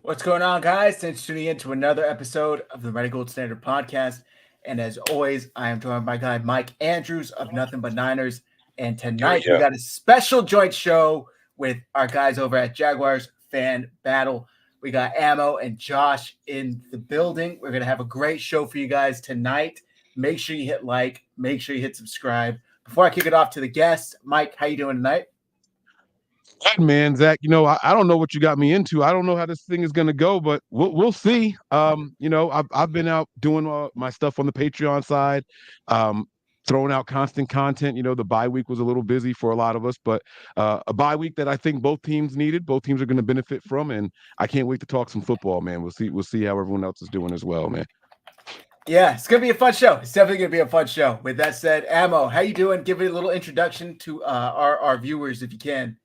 What's going on, guys? Thanks for tuning in to another episode of the Ready Gold Standard podcast. And as always, I am joined by my guy Mike Andrews of Nothing But Niners. And tonight we got a special joint show with our guys over at Jaguars Fan Battle. We got Ammo and Josh in the building. We're going to have a great show for you guys tonight. Make sure you hit like, make sure you hit subscribe. Before I kick it off to the guests, Mike, how you doing tonight? Good, man, Zach. I don't know what you got me into. I don't know how this thing is going to go, but we'll see. I've been out doing my stuff on the Patreon side, throwing out constant content. The bye week was a little busy for a lot of us, but a bye week that I think both teams needed. Both teams are going to benefit from, and I can't wait to talk some football, man. We'll see how everyone else is doing as well, man. Yeah, it's gonna be a fun show. It's definitely gonna be a fun show. With that said, Ammo, how you doing? Give it a little introduction to our viewers if you can.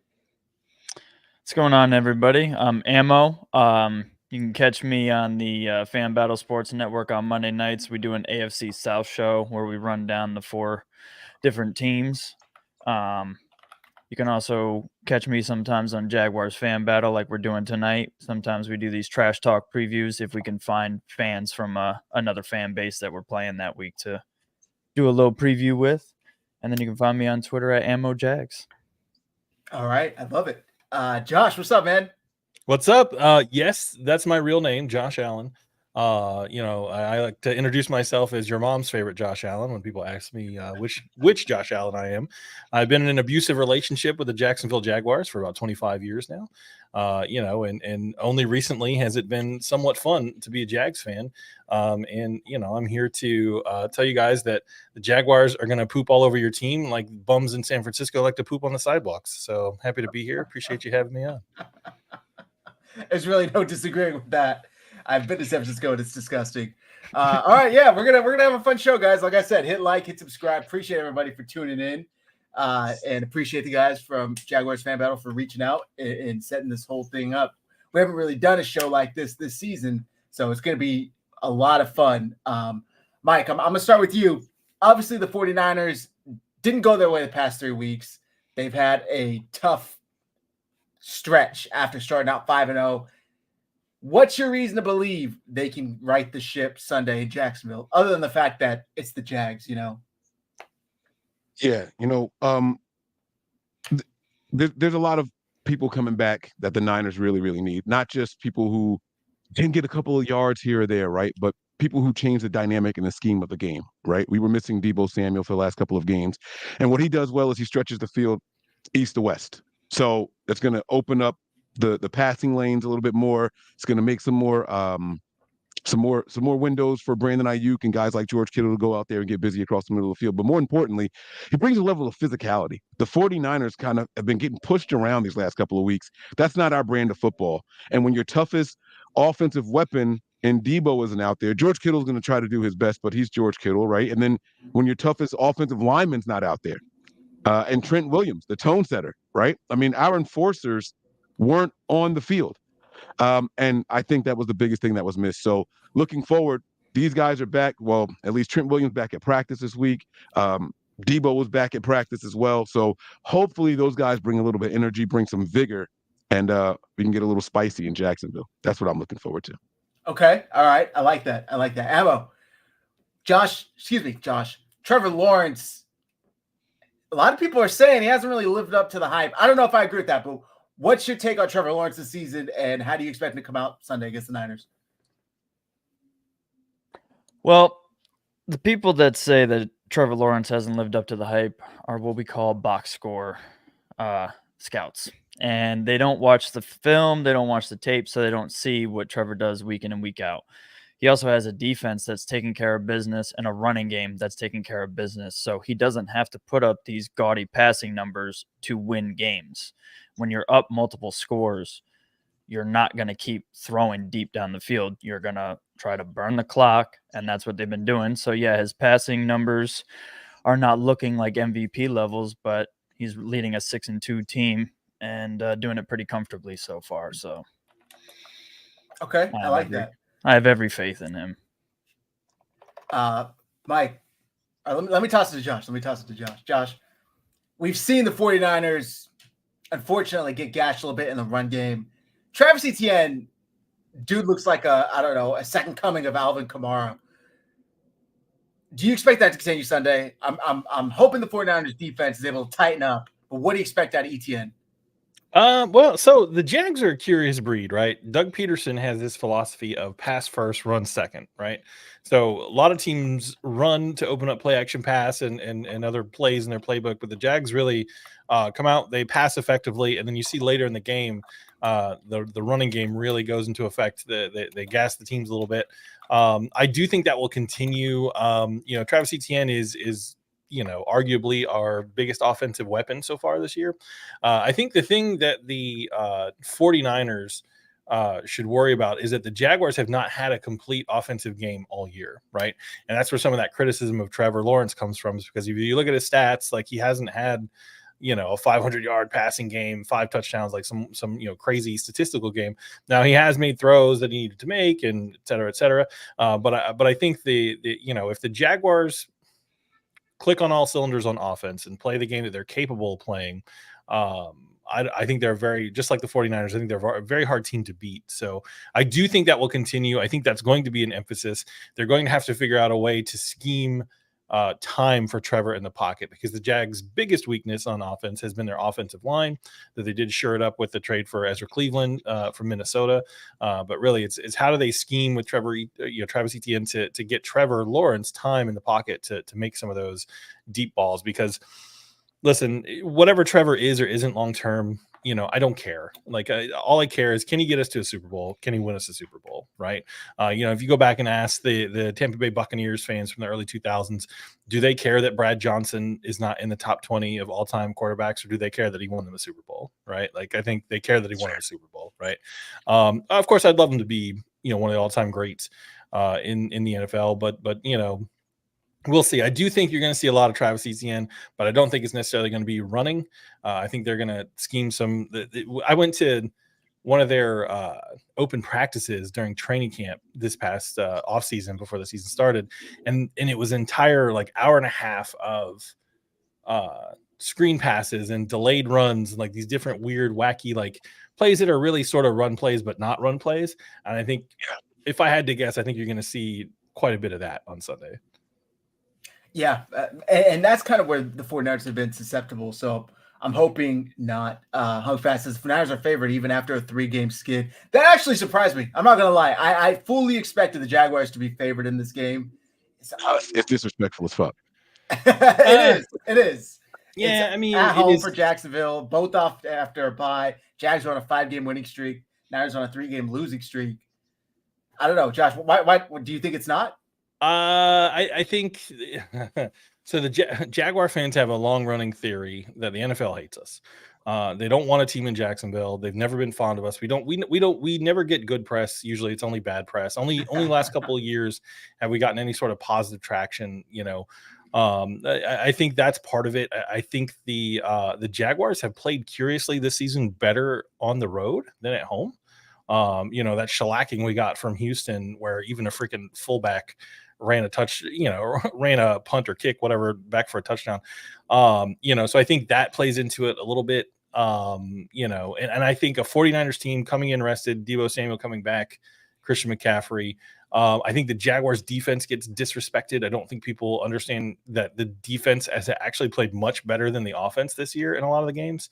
What's going on, everybody? I'm Ammo. You can catch me on the Fan Battle Sports Network on Monday nights. We do an AFC South show where we run down the 4 different teams. You can also catch me sometimes on Jaguars Fan Battle like we're doing tonight. Sometimes we do these trash talk previews if we can find fans from another fan base that we're playing that week to do a little preview with. And then you can find me on Twitter at AmmoJags. All right, I love it. Josh, what's up, man? What's up? Yes, that's my real name, Josh Allen. I like to introduce myself as your mom's favorite Josh Allen when people ask me which Josh Allen I am. I've been in an abusive relationship with the Jacksonville Jaguars for about 25 years now. And only recently has it been somewhat fun to be a Jags fan. I'm here to tell you guys that the Jaguars are going to poop all over your team like bums in San Francisco like to poop on the sidewalks. So happy to be here. Appreciate you having me on. There's really no disagreeing with that. I've been to San Francisco and it's disgusting. All right, yeah, we're gonna have a fun show, guys. Like I said, hit like, hit subscribe. Appreciate everybody for tuning in, and appreciate the guys from Jaguars Fan Battle for reaching out and setting this whole thing up. We haven't really done a show like this season, so it's gonna be a lot of fun. Mike, I'm gonna start with you. Obviously, the 49ers didn't go their way the past 3 weeks. They've had a tough stretch after starting out 5-0. What's your reason to believe they can right the ship Sunday in Jacksonville, other than the fact that it's the Jags, Yeah, there's a lot of people coming back that the Niners really, really need. Not just people who can get a couple of yards here or there, right? But people who change the dynamic and the scheme of the game, right? We were missing Deebo Samuel for the last couple of games. And what he does well is he stretches the field east to west. So that's going to open up the passing lanes a little bit more. It's going to make some more windows for Brandon Ayuk and guys like George Kittle to go out there and get busy across the middle of the field. But more importantly, he brings a level of physicality. The 49ers kind of have been getting pushed around these last couple of weeks. That's not our brand of football. And when your toughest offensive weapon and Deebo isn't out there, George Kittle's going to try to do his best, but he's George Kittle, right? And then when your toughest offensive lineman's not out there, and Trent Williams, the tone setter, right? I mean, our enforcers weren't on the field. And I think that was the biggest thing that was missed. So looking forward, these guys are back. Well, at least Trent Williams back at practice this week. Deebo was back at practice as well. So hopefully those guys bring a little bit of energy, bring some vigor, and we can get a little spicy in Jacksonville. That's what I'm looking forward to. Okay. All right. I like that. Ammo. Josh. Trevor Lawrence. A lot of people are saying he hasn't really lived up to the hype. I don't know if I agree with that, but what's your take on Trevor Lawrence this season, and how do you expect him to come out Sunday against the Niners? Well, the people that say that Trevor Lawrence hasn't lived up to the hype are what we call box score scouts. And they don't watch the film, they don't watch the tape, so they don't see what Trevor does week in and week out. He also has a defense that's taking care of business and a running game that's taking care of business. So he doesn't have to put up these gaudy passing numbers to win games. When you're up multiple scores, you're not going to keep throwing deep down the field. You're going to try to burn the clock, and that's what they've been doing. So, yeah, his passing numbers are not looking like MVP levels, but he's leading a 6-2 team and doing it pretty comfortably so far. So, okay, I like that. I have every faith in him. Mike, let me toss it to Josh. Josh, we've seen the 49ers, unfortunately, get gashed a little bit in the run game. Travis Etienne dude looks like a second coming of Alvin Kamara. Do you expect that to continue Sunday? I'm hoping the 49ers defense is able to tighten up, but what do you expect out of ETN? Well, so the Jags are a curious breed, right? Doug Peterson has this philosophy of pass first, run second, right? So a lot of teams run to open up play action pass and other plays in their playbook, but the Jags really come out, they pass effectively, and then you see later in the game, the running game really goes into effect. They gas the teams a little bit. I do think that will continue. Travis Etienne is arguably our biggest offensive weapon so far this year. I think the thing that the 49ers should worry about is that the Jaguars have not had a complete offensive game all year, right? And that's where some of that criticism of Trevor Lawrence comes from, is because if you look at his stats, like he hasn't had a 500-yard passing game, 5 touchdowns, like some crazy statistical game. Now he has made throws that he needed to make, and et cetera, et cetera. But I think the if the Jaguars click on all cylinders on offense and play the game that they're capable of playing, I think they're just like the 49ers, I think they're a very hard team to beat. So I do think that will continue. I think that's going to be an emphasis. They're going to have to figure out a way to scheme time for Trevor in the pocket, because the Jags' biggest weakness on offense has been their offensive line, that they did shore it up with the trade for Ezra Cleveland from Minnesota. But really, it's how do they scheme with Travis Etienne to get Trevor Lawrence time in the pocket to make some of those deep balls? Because listen, whatever Trevor is or isn't long term, I don't care. Like all I care is, can he get us to a Super Bowl? Can he win us a Super Bowl? Right? If you go back and ask the Tampa Bay Buccaneers fans from the early 2000s, do they care that Brad Johnson is not in the top 20 of all time quarterbacks, or do they care that he won them a Super Bowl? Right? Like I think they care that he won a Super Bowl. Right? Of course, I'd love him to be one of the all time greats in the NFL, but we'll see. I do think you're going to see a lot of Travis Etienne, but I don't think it's necessarily going to be running. I think they're going to scheme some. I went to one of their open practices during training camp this past off season before the season started, and it was an entire hour and a half of screen passes and delayed runs and like these different weird, wacky plays that are really sort of run plays but not run plays. And I think if I had to guess, I think you're going to see quite a bit of that on Sunday. Yeah, and that's kind of where the 49ers have been susceptible. So I'm hoping not. How fast is the 49ers are favored even after a 3-game skid. That actually surprised me. I'm not going to lie. I fully expected the Jaguars to be favored in this game. It's disrespectful as fuck. It is. Yeah, it's at home for Jacksonville, both off after a bye. Jags are on a 5-game winning streak. Niners on a 3-game losing streak. I don't know, Josh. Why do you think it's not? I think so. The Jaguar fans have a long-running theory that the NFL hates us. They don't want a team in Jacksonville. They've never been fond of us. We never get good press. Usually, it's only bad press. Only last couple of years have we gotten any sort of positive traction. I think that's part of it. I think the Jaguars have played curiously this season better on the road than at home. That shellacking we got from Houston, where even a freaking fullback ran a punt or kick, whatever, back for a touchdown. So I think that plays into it a little bit. And I think a 49ers team coming in rested, Deebo Samuel coming back, Christian McCaffrey. I think the Jaguars defense gets disrespected. I don't think people understand that the defense has actually played much better than the offense this year in a lot of the games,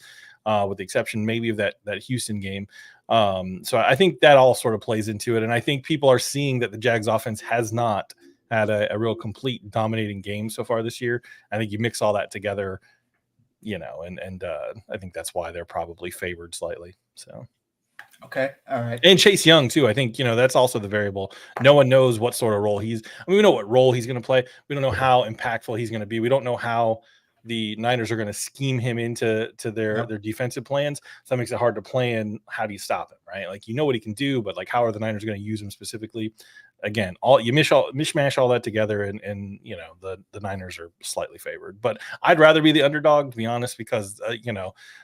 with the exception maybe of that Houston game. So I think that all sort of plays into it. And I think people are seeing that the Jags offense has not had a real complete dominating game so far this year. I think you mix all that together, and I think that's why they're probably favored slightly. So. Okay. All right. And Chase Young too. I think, that's also the variable. No one knows what sort of role we know what role he's going to play. We don't know how impactful he's going to be. We don't know how the Niners are going to scheme him into their defensive plans. So that makes it hard to plan. How do you stop him? Right. What he can do, but how are the Niners going to use him specifically? Again, you mishmash all that together, and the Niners are slightly favored. But I'd rather be the underdog, to be honest, because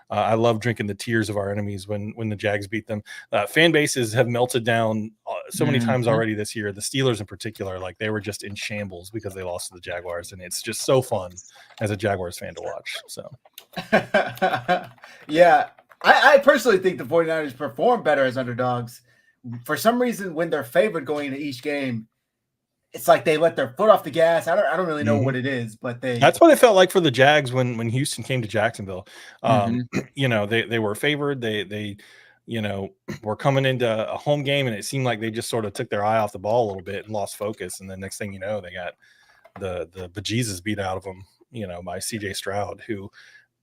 I love drinking the tears of our enemies when the Jags beat them. Fan bases have melted down so many times already this year. The Steelers in particular, they were just in shambles because they lost to the Jaguars, and it's just so fun as a Jaguars fan to watch. So, yeah, I personally think the 49ers perform better as underdogs for some reason, when they're favored going into each game, it's like they let their foot off the gas. I don't really know what it is, but that's what it felt like for the Jags when Houston came to Jacksonville. You know, they were favored. They you know, were coming into a home game, and it seemed like they just sort of took their eye off the ball a little bit and lost focus. And then next thing you know, they got the bejesus beat out of them, you know, by CJ Stroud, who,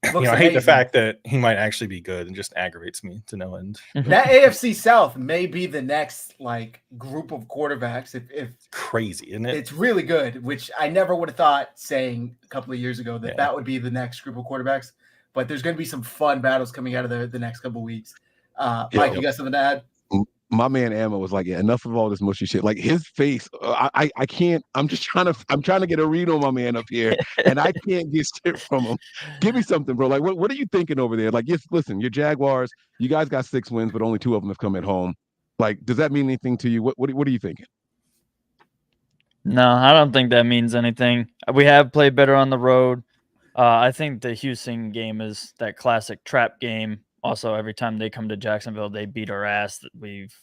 you know, I hate the fact that he might actually be good and just aggravates me to no end. That AFC South may be the next like group of quarterbacks. If crazy, isn't it? It's really good, which I never would have thought saying a couple of years ago that would be the next group of quarterbacks. But there's going to be some fun battles coming out of the next couple of weeks. Mike, you got something to add? My man Ammo was like, yeah, enough of all this mushy shit. Like his face, I can't. I'm trying to get a read on my man up here, and I can't get shit from him. Give me something, bro. Like, what are you thinking over there? Like, yes, listen, your Jaguars, you guys got 6 wins, but only 2 of them have come at home. Like, does that mean anything to you? What are you thinking? No, I don't think that means anything. We have played better on the road. I think the Houston game is that classic trap game. Also, every time they come to Jacksonville, they beat our ass. That we've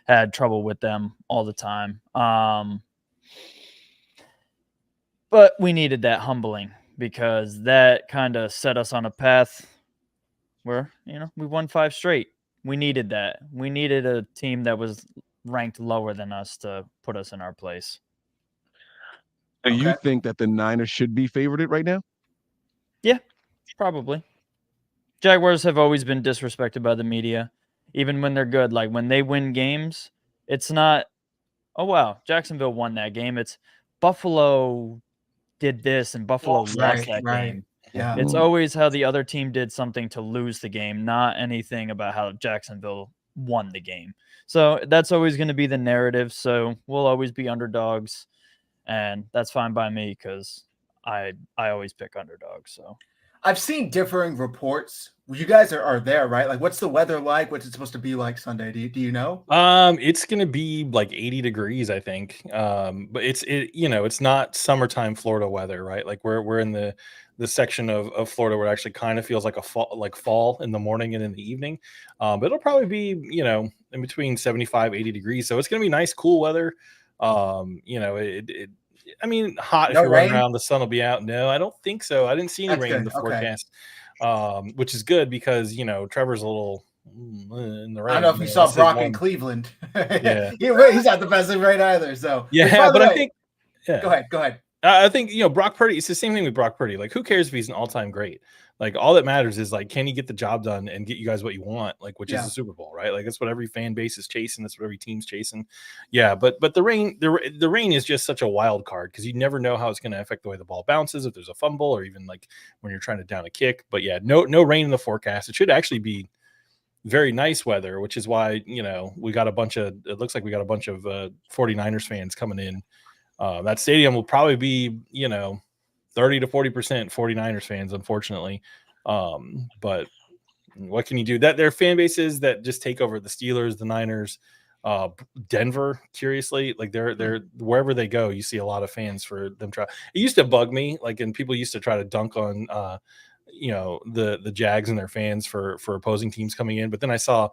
had trouble with them all the time. But we needed that humbling because that kind of set us on a path where, you know, we won 5 straight. We needed that. We needed a team that was ranked lower than us to put us in our place. Do you think that the Niners should be favored right now? Yeah, probably. Jaguars have always been disrespected by the media, even when they're good. Like when they win games, it's not, oh, wow, Jacksonville won that game. It's Buffalo did this and Buffalo lost that game. Yeah. It's always how the other team did something to lose the game, not anything about how Jacksonville won the game. So that's always going to be the narrative. So we'll always be underdogs, and that's fine by me because I always pick underdogs. So I've seen differing reports. You guys are there, right? Like, what's the weather like? What's it supposed to be like Sunday? Do you know? It's gonna be like 80 degrees, I think. But it's not summertime Florida weather, right? Like we're in the section of Florida where it actually kind of feels like fall in the morning and in the evening. But it'll probably be, you know, in between 75, 80 degrees. So it's gonna be nice, cool weather. You know, I mean, hot if you run around, the sun will be out. No, I don't think so. I didn't see any rain in the forecast, which is good because, you know, Trevor's a little in the rain. I don't know if you saw Brock in Cleveland. Yeah. He's not the best in rain either. So, yeah, but I think, go ahead. I think, you know, Brock Purdy, it's the same thing with Brock Purdy. Like, who cares if he's an all-time great? Like, all that matters is, like, can he get the job done and get you guys what you want, like, which is the Super Bowl, right? Like, that's what every fan base is chasing. That's what every team's chasing. Yeah, but the rain is just such a wild card because you never know how it's going to affect the way the ball bounces, if there's a fumble or even, like, when you're trying to down a kick. But, yeah, no rain in the forecast. It should actually be very nice weather, which is why, you know, it looks like we got a bunch of 49ers fans coming in. That stadium will probably be, you know, 30 to 40% 49ers fans, unfortunately. But what can you do? That their fan bases that just take over the Steelers, the Niners, Denver, curiously, like they're wherever they go, you see a lot of fans for them. It used to bug me, like, and people used to try to dunk on you know, the Jags and their fans for opposing teams coming in. But then I saw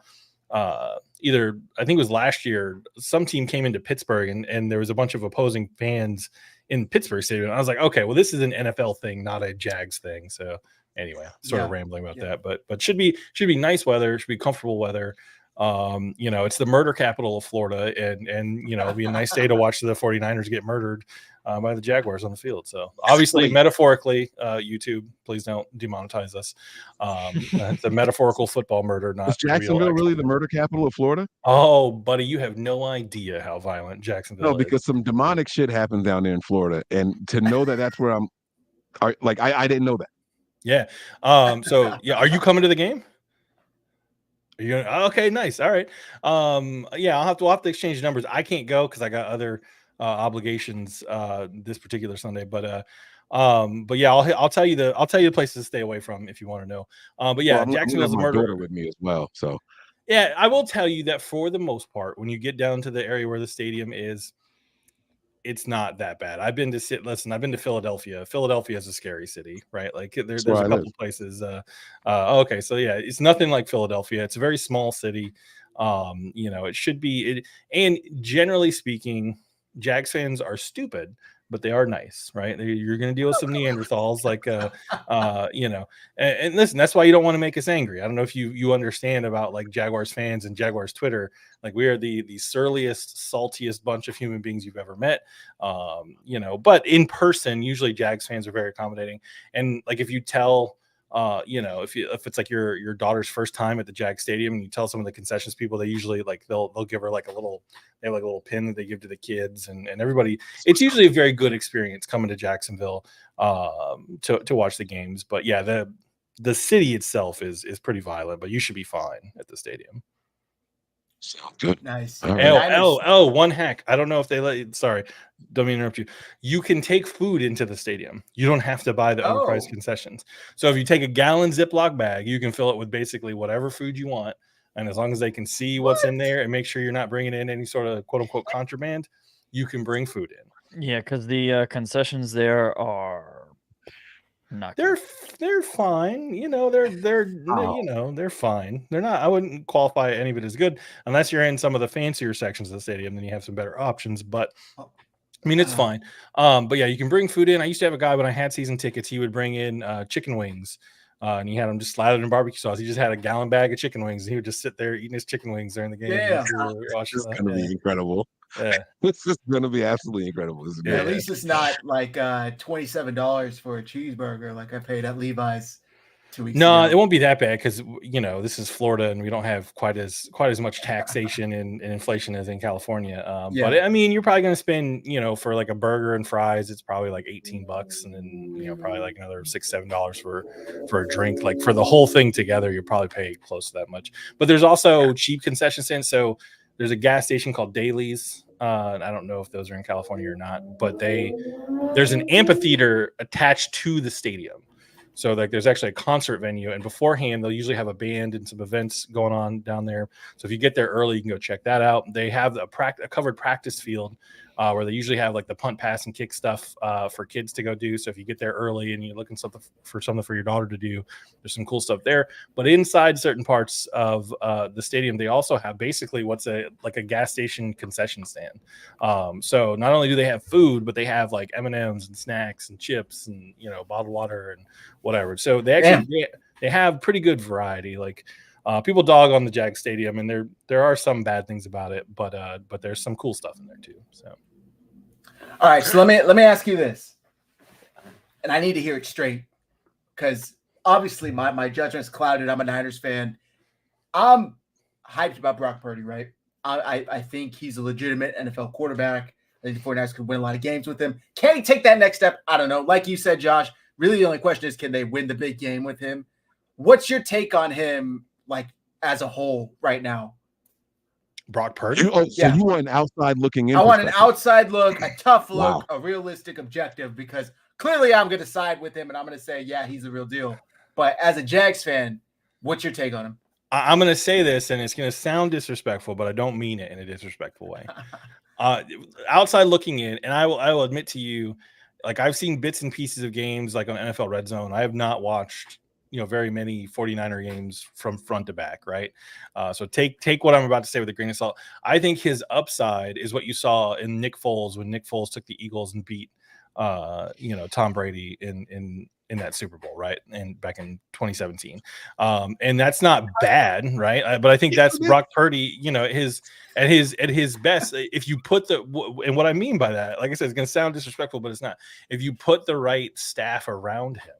either, I think it was last year, some team came into Pittsburgh and there was a bunch of opposing fans in Pittsburgh Stadium. I was like, okay, well, this is an NFL thing, not a Jags thing. So anyway, sort of rambling about that, but should be nice weather, should be comfortable weather. You know, it's the murder capital of Florida, and you know, it'll be a nice day to watch the 49ers get murdered by the Jaguars on the field. So obviously, metaphorically, YouTube, please don't demonetize us. It's a metaphorical football murder, not is Jacksonville really the murder capital of Florida? Oh, buddy, you have no idea how violent Jacksonville is. No, because some demonic shit happens down there in Florida, and to know that that's where I'm, like, I didn't know that. Yeah. So yeah, are you coming to the game? Are you gonna, okay, nice. All right. Yeah, we'll have to exchange numbers. I can't go because I got other obligations this particular Sunday, but yeah, I'll tell you the places to stay away from if you want to know. But yeah, Jacksonville's a murder with me as well. So yeah, I will tell you that for the most part, when you get down to the area where the stadium is, it's not that bad. I've been to Philadelphia. Philadelphia is a scary city, right? Like there's a couple places. Okay, so yeah, it's nothing like Philadelphia. It's a very small city. It should be and generally speaking, Jags fans are stupid, but they are nice, right? You're going to deal with some Neanderthals, and listen, that's why you don't want to make us angry. I don't know if you understand about like Jaguars fans and Jaguars Twitter. Like we are the surliest, saltiest bunch of human beings you've ever met. But in person, usually Jags fans are very accommodating. And like if you tell if it's like your daughter's first time at the Jag Stadium and you tell some of the concessions people, they usually like they'll give her like a little pin that they give to the kids and everybody. It's usually a very good experience coming to Jacksonville to watch the games. But yeah, the city itself is pretty violent, but you should be fine at the stadium. Sounds good. Nice. One hack. I don't know if they let you. Sorry, don't mean to interrupt you. You can take food into the stadium. You don't have to buy the overpriced concessions. So if you take a gallon Ziploc bag, you can fill it with basically whatever food you want. And as long as they can see what's in there and make sure you're not bringing in any sort of quote unquote contraband, you can bring food in. Yeah, because the concessions there are not. They're fine. They're fine. They're not. I wouldn't qualify any of it as good unless you're in some of the fancier sections of the stadium. Then you have some better options. But I mean, it's fine. But yeah, you can bring food in. I used to have a guy when I had season tickets. He would bring in chicken wings. And he had them just slathered in barbecue sauce. He just had a gallon bag of chicken wings. And he would just sit there eating his chicken wings during the game. Yeah, this is going to be incredible. Yeah, this is going to be absolutely incredible. This is at least it's not like $27 for a cheeseburger like I paid at Levi's 2 weeks ago. It won't be that bad because this is Florida and we don't have quite as much taxation and inflation as in California. But I mean, you're probably going to spend for like a burger and fries, it's probably like $18, and then probably like another $6-7 for a drink. Like for the whole thing together, you'll probably pay close to that much. But there's also cheap concession stands. So there's a gas station called Daly's. I don't know if those are in California or not, but there's an amphitheater attached to the stadium. So like there's actually a concert venue, and beforehand they'll usually have a band and some events going on down there. So if you get there early, you can go check that out. They have a covered practice field where they usually have like the punt, pass, and kick stuff for kids to go do. So if you get there early and you're looking for something for your daughter to do, there's some cool stuff there. But inside certain parts of the stadium, they also have basically what's a gas station concession stand. So not only do they have food, but they have like M&Ms and snacks and chips and bottled water and whatever. So they actually they have pretty good variety. Like people dog on the Jag Stadium, and there are some bad things about it, but there's some cool stuff in there too. So. All right, so let me ask you this, and I need to hear it straight because obviously my judgment's clouded. I'm a Niners fan. I'm hyped about Brock Purdy, right? I think he's a legitimate NFL quarterback. I think the 49ers could win a lot of games with him. Can he take that next step? I don't know. Like you said, Josh, really the only question is, can they win the big game with him? What's your take on him, like as a whole right now? Brock Purdy? You want an outside looking in? I want an outside look, a tough look, a realistic objective, because clearly I'm going to side with him and I'm going to say, yeah, he's a real deal. But as a Jags fan, what's your take on him? I'm going to say this, and it's going to sound disrespectful, but I don't mean it in a disrespectful way. Outside looking in, and I will admit to you, like I've seen bits and pieces of games like on NFL Red Zone. I have not watched very many 49er games from front to back, right? So take what I'm about to say with a grain of salt. I think his upside is what you saw in Nick Foles when Nick Foles took the Eagles and beat Tom Brady in that Super Bowl, right? And back in 2017. And that's not bad, right? But I think that's Brock Purdy, at his best. If you put and what I mean by that, like I said, it's going to sound disrespectful, but it's not. If you put the right staff around him,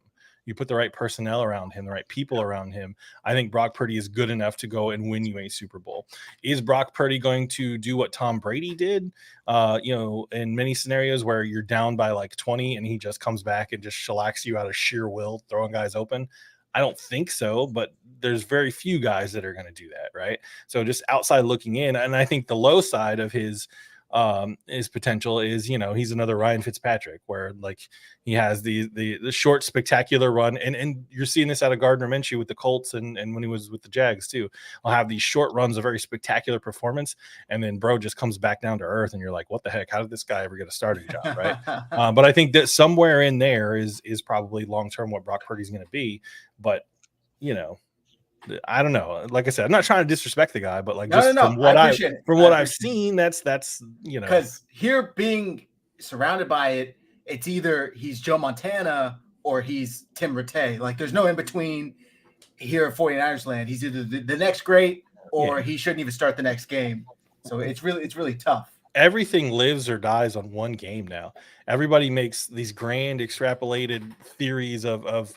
you put the right personnel around him, the right people around him, I think Brock Purdy is good enough to go and win you a Super Bowl. Is Brock Purdy going to do what Tom Brady did, in many scenarios where you're down by like 20 and he just comes back and just shellacks you out of sheer will, throwing guys open? I don't think so, but there's very few guys that are going to do that, right? So just outside looking in, and I think the low side of his potential is, he's another Ryan Fitzpatrick, where like he has the short spectacular run, and you're seeing this out of Gardner Minshew with the Colts and when he was with the Jags too. I'll have these short runs of very spectacular performance, and then bro just comes back down to earth, and you're like, what the heck? How did this guy ever get a starting job, right? But I think that somewhere in there is probably long term what Brock Purdy's going to be, but I don't know. Like I said, I'm not trying to disrespect the guy, but like No. from what I appreciate it. from what I've seen, that's because here being surrounded by it, it's either he's Joe Montana or he's Tim Rattay. Like there's no in between here at 49ers land. He's either the next great or he shouldn't even start the next game. So it's really tough. Everything lives or dies on one game now. Everybody makes these grand extrapolated theories of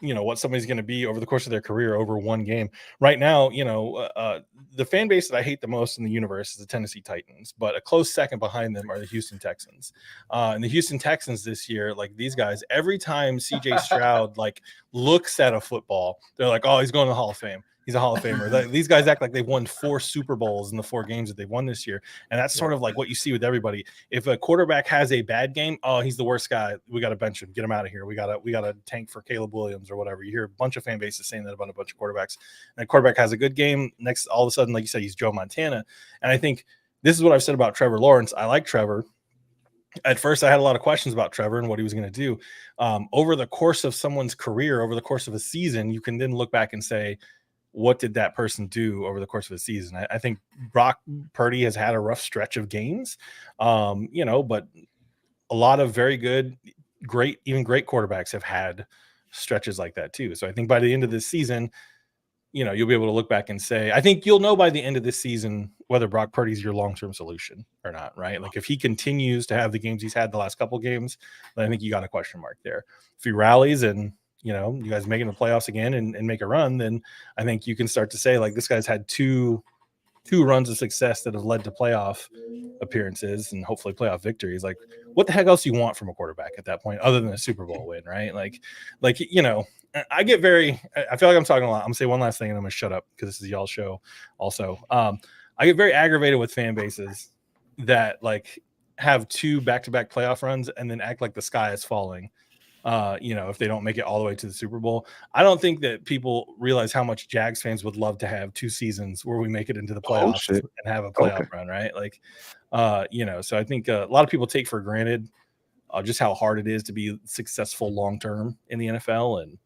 what somebody's going to be over the course of their career over one game. Right now, the fan base that I hate the most in the universe is the Tennessee Titans, but a close second behind them are the Houston Texans. And the Houston Texans this year, like these guys, every time CJ Stroud like looks at a football, they're like, oh, he's going to the Hall of Fame. He's a Hall of Famer. These guys act like they've won 4 Super Bowls in the 4 games that they've won this year. And that's sort of like what you see with everybody. If a quarterback has a bad game, oh, he's the worst guy. We got to bench him, get him out of here. We got to tank for Caleb Williams or whatever. You hear a bunch of fan bases saying that about a bunch of quarterbacks. And a quarterback has a good game. Next, all of a sudden, like you said, he's Joe Montana. And I think this is what I've said about Trevor Lawrence. I like Trevor. At first, I had a lot of questions about Trevor and what he was going to do. Over the course of someone's career, over the course of a season, you can then look back and say, what did that person do over the course of the season? I think Brock Purdy has had a rough stretch of games, but a lot of very good, great quarterbacks have had stretches like that too. So I think by the end of this season, you'll be able to look back and say, I think you'll know by the end of this season whether Brock Purdy's your long-term solution or not, right? Like if he continues to have the games he's had the last couple of games, then I think you got a question mark there. If he rallies and you guys making the playoffs again and make a run, then I think you can start to say like this guy's had two runs of success that have led to playoff appearances and hopefully playoff victories. Like what the heck else you want from a quarterback at that point other than a Super Bowl win, right? I feel like I'm talking a lot. I'm gonna say one last thing and I'm gonna shut up because this is y'all's show also. I get very aggravated with fan bases that like have 2 back-to-back playoff runs and then act like the sky is falling. If they don't make it all the way to the Super Bowl. I don't think that people realize how much Jags fans would love to have 2 seasons where we make it into the playoffs and have a playoff run, right? So I think a lot of people take for granted just how hard it is to be successful long-term in the NFL. And,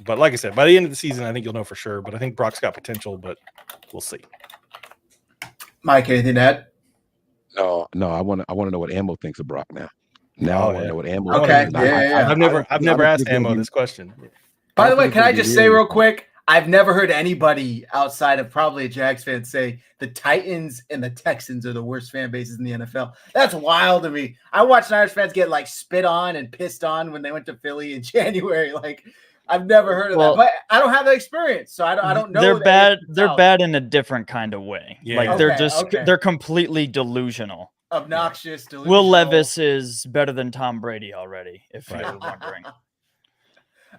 but like I said, by the end of the season, I think you'll know for sure, but I think Brock's got potential, but we'll see. Mike, anything to add? No, I want to know what Ammo thinks of Brock now. Now I want to know what Ammo. Okay, yeah. I've never asked Ammo this question. By the way, can I just say real quick? I've never heard anybody outside of probably a Jags fan say the Titans and the Texans are the worst fan bases in the NFL. That's wild to me. I watched Niners fans get like spit on and pissed on when they went to Philly in January. Like I've never heard of that, but I don't have that experience, so I don't know. They're bad. They're bad in a different kind of way. Yeah. Like they're completely delusional. Obnoxious, delusional. Will Levis is better than Tom Brady already, if you're wondering.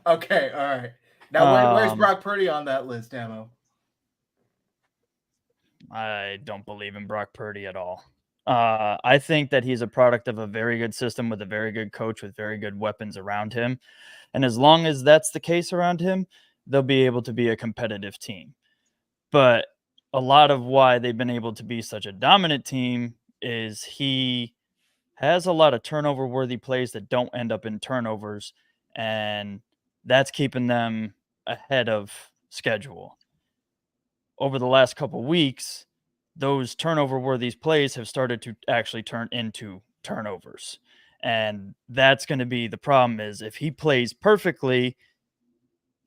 Okay, all right. Now, where's Brock Purdy on that list, Ammo? I don't believe in Brock Purdy at all. I think that he's a product of a very good system with a very good coach with very good weapons around him. And as long as that's the case around him, they'll be able to be a competitive team. But a lot of why they've been able to be such a dominant team is he has a lot of turnover-worthy plays that don't end up in turnovers, and that's keeping them ahead of schedule. Over the last couple weeks, those turnover-worthy plays have started to actually turn into turnovers, and that's going to be the problem. Is if he plays perfectly,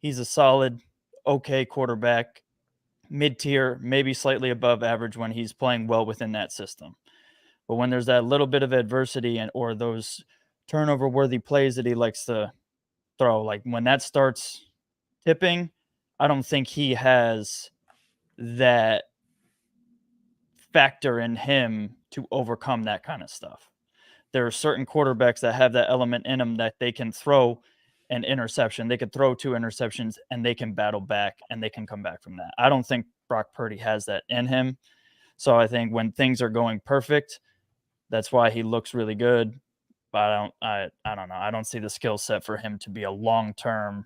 he's a solid, okay quarterback, mid-tier, maybe slightly above average when he's playing well within that system. But when there's that little bit of adversity or those turnover-worthy plays that he likes to throw, like when that starts tipping, I don't think he has that factor in him to overcome that kind of stuff. There are certain quarterbacks that have that element in them that they can throw an interception. They could throw 2 interceptions and they can battle back and they can come back from that. I don't think Brock Purdy has that in him. So I think when things are going perfect, that's why he looks really good. But I don't know. I don't see the skill set for him to be a long-term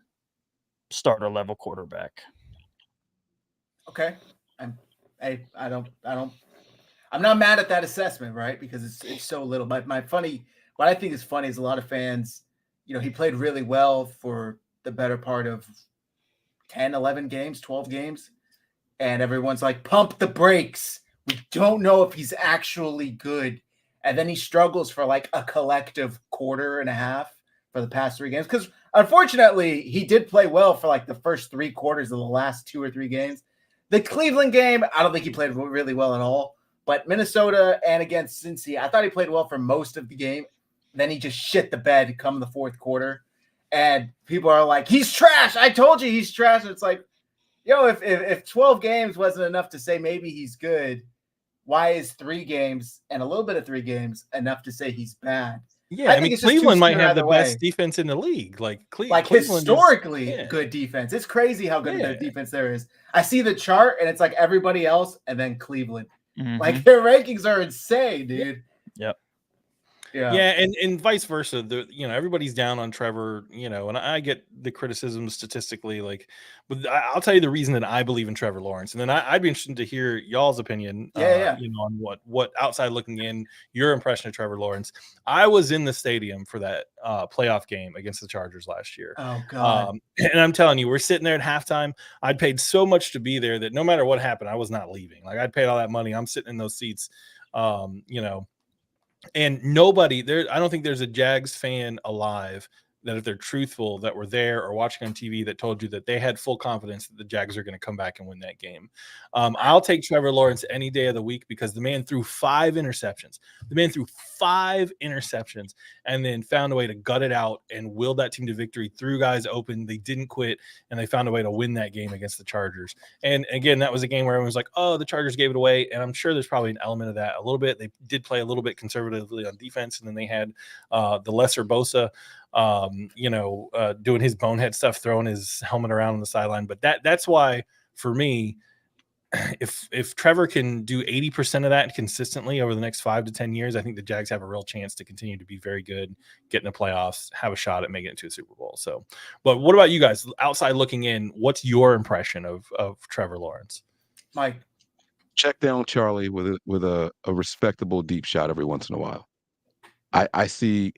starter level quarterback. Okay. I'm not mad at that assessment, right? Because it's so little. What I think is funny is a lot of fans, he played really well for the better part of 10, 11 games, 12 games. And everyone's like, pump the brakes. We don't know if he's actually good. And then he struggles for like a collective quarter and a half for the past 3 games. Because unfortunately, he did play well for like the first 3 quarters of the last 2 or 3 games. The Cleveland game, I don't think he played really well at all. But Minnesota and against Cincy, I thought he played well for most of the game. Then he just shit the bed come the 4th quarter. And people are like, he's trash. I told you he's trash. And it's like, yo, if 12 games wasn't enough to say maybe he's good, why is 3 games and a little bit of 3 games enough to say he's bad? Yeah, I mean, Cleveland might have the best defense in the league. Like Cleveland historically good defense. It's crazy how good of their defense there is. I see the chart and it's like everybody else and then Cleveland. Mhm. Like their rankings are insane, dude. Yep. Yeah, and vice versa. Everybody's down on Trevor, and I get the criticism statistically. Like, but I'll tell you the reason that I believe in Trevor Lawrence, and then I'd be interested to hear y'all's opinion. On what outside looking in, your impression of Trevor Lawrence. I was in the stadium for that playoff game against the Chargers last year. Oh God! And I'm telling you, we're sitting there at halftime. I'd paid so much to be there that no matter what happened, I was not leaving. Like I'd paid all that money. I'm sitting in those seats. And nobody there, I don't think there's a Jags fan alive that if they're truthful that were there or watching on TV that told you that they had full confidence that the Jags are going to come back and win that game. I'll take Trevor Lawrence any day of the week because the man threw 5 interceptions. The man threw 5 interceptions and then found a way to gut it out and willed that team to victory, threw guys open. They didn't quit, and they found a way to win that game against the Chargers. And again, that was a game where everyone was like, oh, the Chargers gave it away. And I'm sure there's probably an element of that a little bit. They did play a little bit conservatively on defense, and then they had the lesser Bosa, doing his bonehead stuff, throwing his helmet around on the sideline. But that's why, for me, if Trevor can do 80% of that consistently over the next 5 to 10 years, I think the Jags have a real chance to continue to be very good, get in the playoffs, have a shot at making it to a Super Bowl. So, but what about you guys outside looking in? What's your impression of Trevor Lawrence? Mike, check down Charlie with a respectable deep shot every once in a while. I see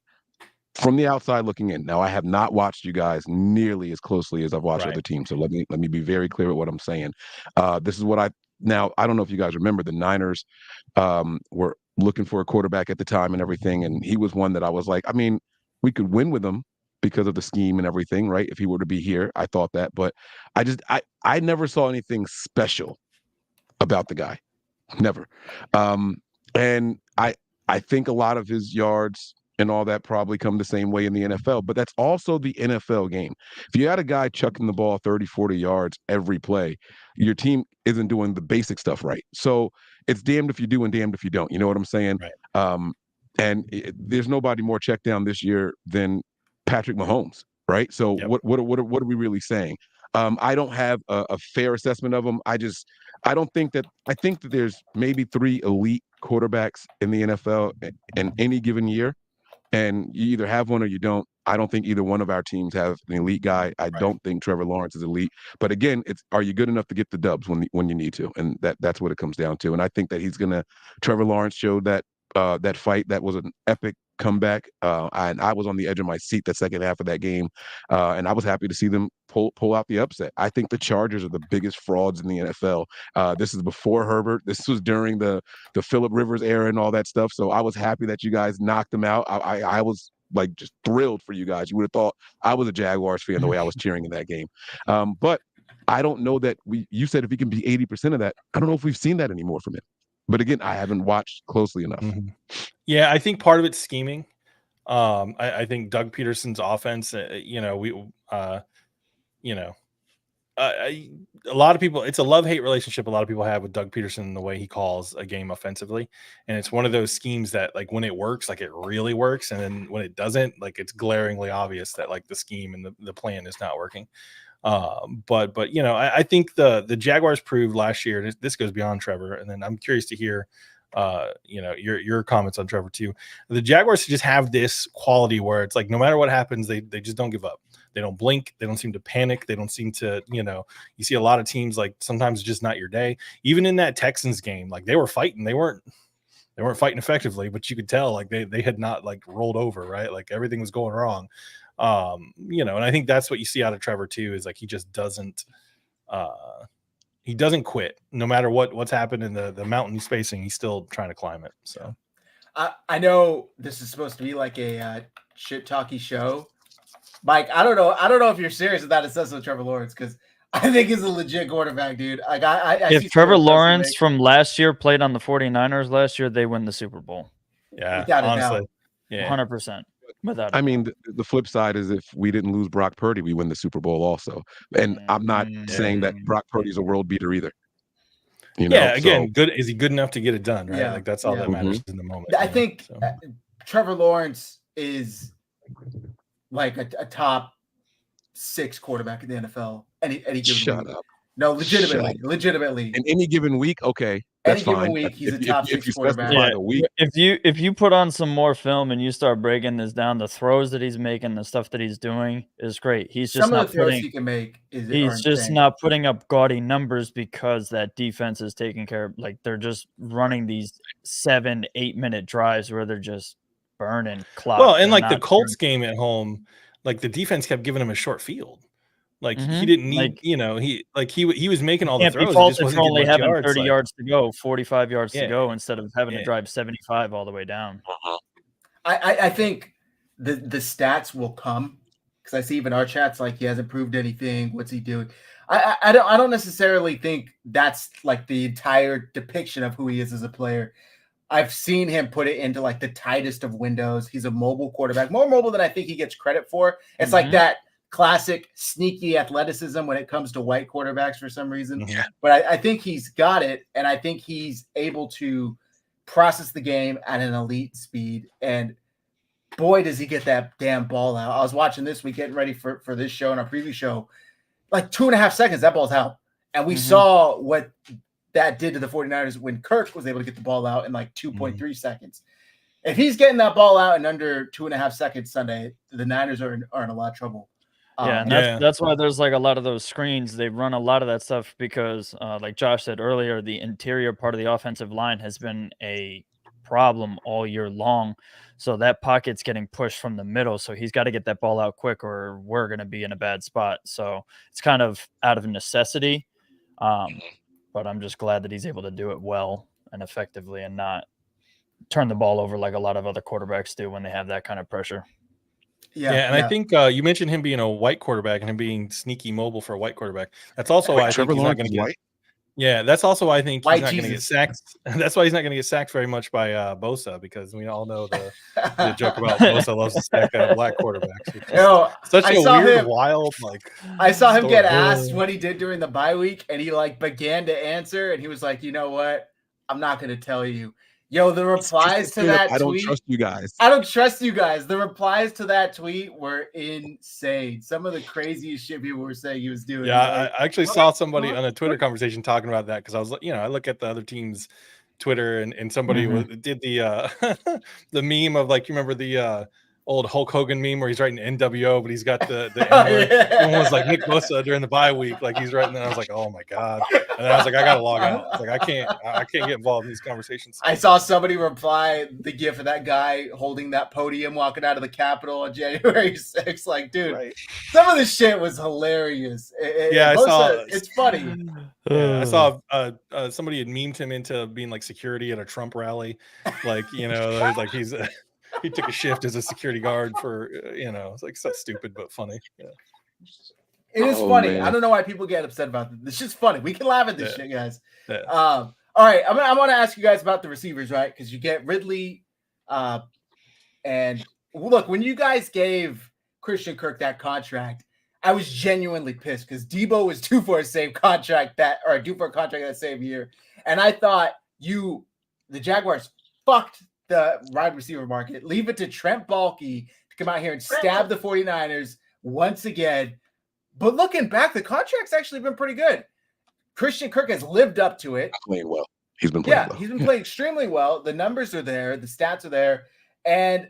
from the outside looking in. Now, I have not watched you guys nearly as closely as I've watched other teams. So let me be very clear with what I'm saying. This is what I don't know if you guys remember the Niners were looking for a quarterback at the time and everything. And he was one that I was like, I mean, we could win with him because of the scheme and everything, right? If he were to be here, I thought that. But I never saw anything special about the guy. Never. And I think a lot of his yards and all that probably come the same way in the NFL, but that's also the NFL game. If you had a guy chucking the ball 30, 40 yards every play, your team isn't doing the basic stuff right. So it's damned if you do and damned if you don't. You know what I'm saying? Right. There's nobody more checked down this year than Patrick Mahomes, right? So what are we really saying? I don't have a fair assessment of him. I think that there's maybe 3 elite quarterbacks in the NFL in any given year. And you either have one or you don't. I don't think either one of our teams have an elite guy. I don't think Trevor Lawrence is elite. But again, are you good enough to get the dubs when you need to? And that's what it comes down to. And I think that Trevor Lawrence showed that fight. That was an epic comeback. And I was on the edge of my seat that second half of that game. And I was happy to see them pull out the upset. I think the Chargers are the biggest frauds in the NFL. This is before Herbert. This was during the Phillip Rivers era and all that stuff. So I was happy that you guys knocked them out. I was like just thrilled for you guys. You would have thought I was a Jaguars fan the way I was cheering in that game. But I don't know that you said if he can be 80% of that, I don't know if we've seen that anymore from him. But again, I haven't watched closely enough. Mm-hmm. Yeah, I think part of it's scheming. I think Doug Peterson's offense, a lot of people, it's a love-hate relationship a lot of people have with Doug Peterson and the way he calls a game offensively. And it's one of those schemes that, like, when it works, like, it really works. And then when it doesn't, like, it's glaringly obvious that, like, the scheme and the plan is not working. But I think the Jaguars proved last year, and this goes beyond Trevor. And then I'm curious to hear, your comments on Trevor too. The Jaguars just have this quality where it's like, no matter what happens, they just don't give up. They don't blink. They don't seem to panic. They don't seem to, you see a lot of teams, like, sometimes it's just not your day. Even in that Texans game, like, they were fighting. They weren't fighting effectively, but you could tell, like, they had not, like, rolled over, right? Like, everything was going wrong. And I think that's what you see out of Trevor too, is like he just doesn't quit no matter what's happened in the mountain he's facing. He's still trying to climb it. So I know this is supposed to be like a shit talky show, Mike. I don't know if you're serious with that assessment of Trevor Lawrence, because I think he's a legit quarterback, dude. Like if Trevor Lawrence from last year played on the 49ers last year, they win the Super Bowl. Yeah, without honestly, a doubt. yeah, 100%. Without I mean, the flip side is if we didn't lose Brock Purdy, we win the Super Bowl also. And I'm not saying that Brock Purdy's a world beater either. Again, good. Is he good enough to get it done? Right, like that's all that matters in the moment. I think Trevor Lawrence is like a top 6 quarterback in the NFL. Any given Shut week. up. No, legitimately. In any given week, okay, that's any given fine. week, he's a top 6 quarterback. A week, if you put on some more film and you start breaking this down, the throws that he's making, the stuff that he's doing is great. He's just some of the throws he can make he's just not putting up gaudy numbers because that defense is taking care of, like, they're just running these 7-8 minute drives where they're just burning clock. Well, and like the Colts game at home, like the defense kept giving him a short field. Like he didn't need, he was making all the throws. Can't be only having 30 yards to go, 45 yards to go, instead of having to drive 75 all the way down. I think the stats will come, because I see even our chats like he hasn't proved anything. What's he doing? I don't necessarily think that's like the entire depiction of who he is as a player. I've seen him put it into like the tightest of windows. He's a mobile quarterback, more mobile than I think he gets credit for. It's like that classic sneaky athleticism when it comes to white quarterbacks for some reason. But I think he's got it, and I think he's able to process the game at an elite speed. And boy, does he get that damn ball out. I was watching this week, getting ready for this show and our preview show. Like 2.5 seconds, that ball's out. And we saw what that did to the 49ers when Kirk was able to get the ball out in like 2.3 seconds. If he's getting that ball out in under 2.5 seconds Sunday, the Niners are in a lot of trouble. That's why there's like a lot of those screens. They run a lot of that stuff because, like Josh said earlier, the interior part of the offensive line has been a problem all year long. So that pocket's getting pushed from the middle. So he's got to get that ball out quick, or we're going to be in a bad spot. So it's kind of out of necessity. But I'm just glad that he's able to do it well and effectively and not turn the ball over like a lot of other quarterbacks do when they have that kind of pressure. I think you mentioned him being a white quarterback and him being sneaky mobile for a white quarterback. That's also why I think he's not going to get white. Yeah, that's also why I think he's not going to get sacked. That's why he's not going to get sacked very much by Bosa, because we all know the joke about Bosa loves to sack black quarterbacks. Such a weird, wild I saw him get asked what he did during the bye week, and he began to answer, and he was like, "You know what? I'm not going to tell you." Yo, the replies to that tweet. I don't trust you guys. I don't trust you guys. The replies to that tweet were insane. Some of the craziest shit people were saying he was doing. Yeah, I actually saw somebody on a Twitter conversation talking about that, because I was, I look at the other team's Twitter, and somebody did the the meme of, like, you remember the old Hulk Hogan meme where he's writing NWO, but he's got the One was like Nick Bosa during the bye week, like he's writing. And I was like, oh my god! And then I was like, I gotta log out. It's like I can't get involved in these conversations. I saw somebody reply the gif of that guy holding that podium walking out of the Capitol on January 6th. Like, dude, some of this shit was hilarious. I saw. It's funny. Yeah, I saw somebody had memed him into being like security at a Trump rally, like like he's. He took a shift as a security guard for, it's like so stupid but funny. Yeah. It is funny. Man. I don't know why people get upset about this. It's just funny. We can laugh at this shit, guys. Yeah. All right, I want to ask you guys about the receivers, right? Because you get Ridley, and look, when you guys gave Christian Kirk that contract, I was genuinely pissed because Debo was due for a contract that same year, and I thought the Jaguars fucked the wide receiver market. Leave it to Trent Baalke to come out here and stab the 49ers once again. But looking back, the contract's actually been pretty good. Christian Kirk has lived up to it. Playing well. He's been playing well. He's been playing extremely well. The numbers are there. The stats are there. And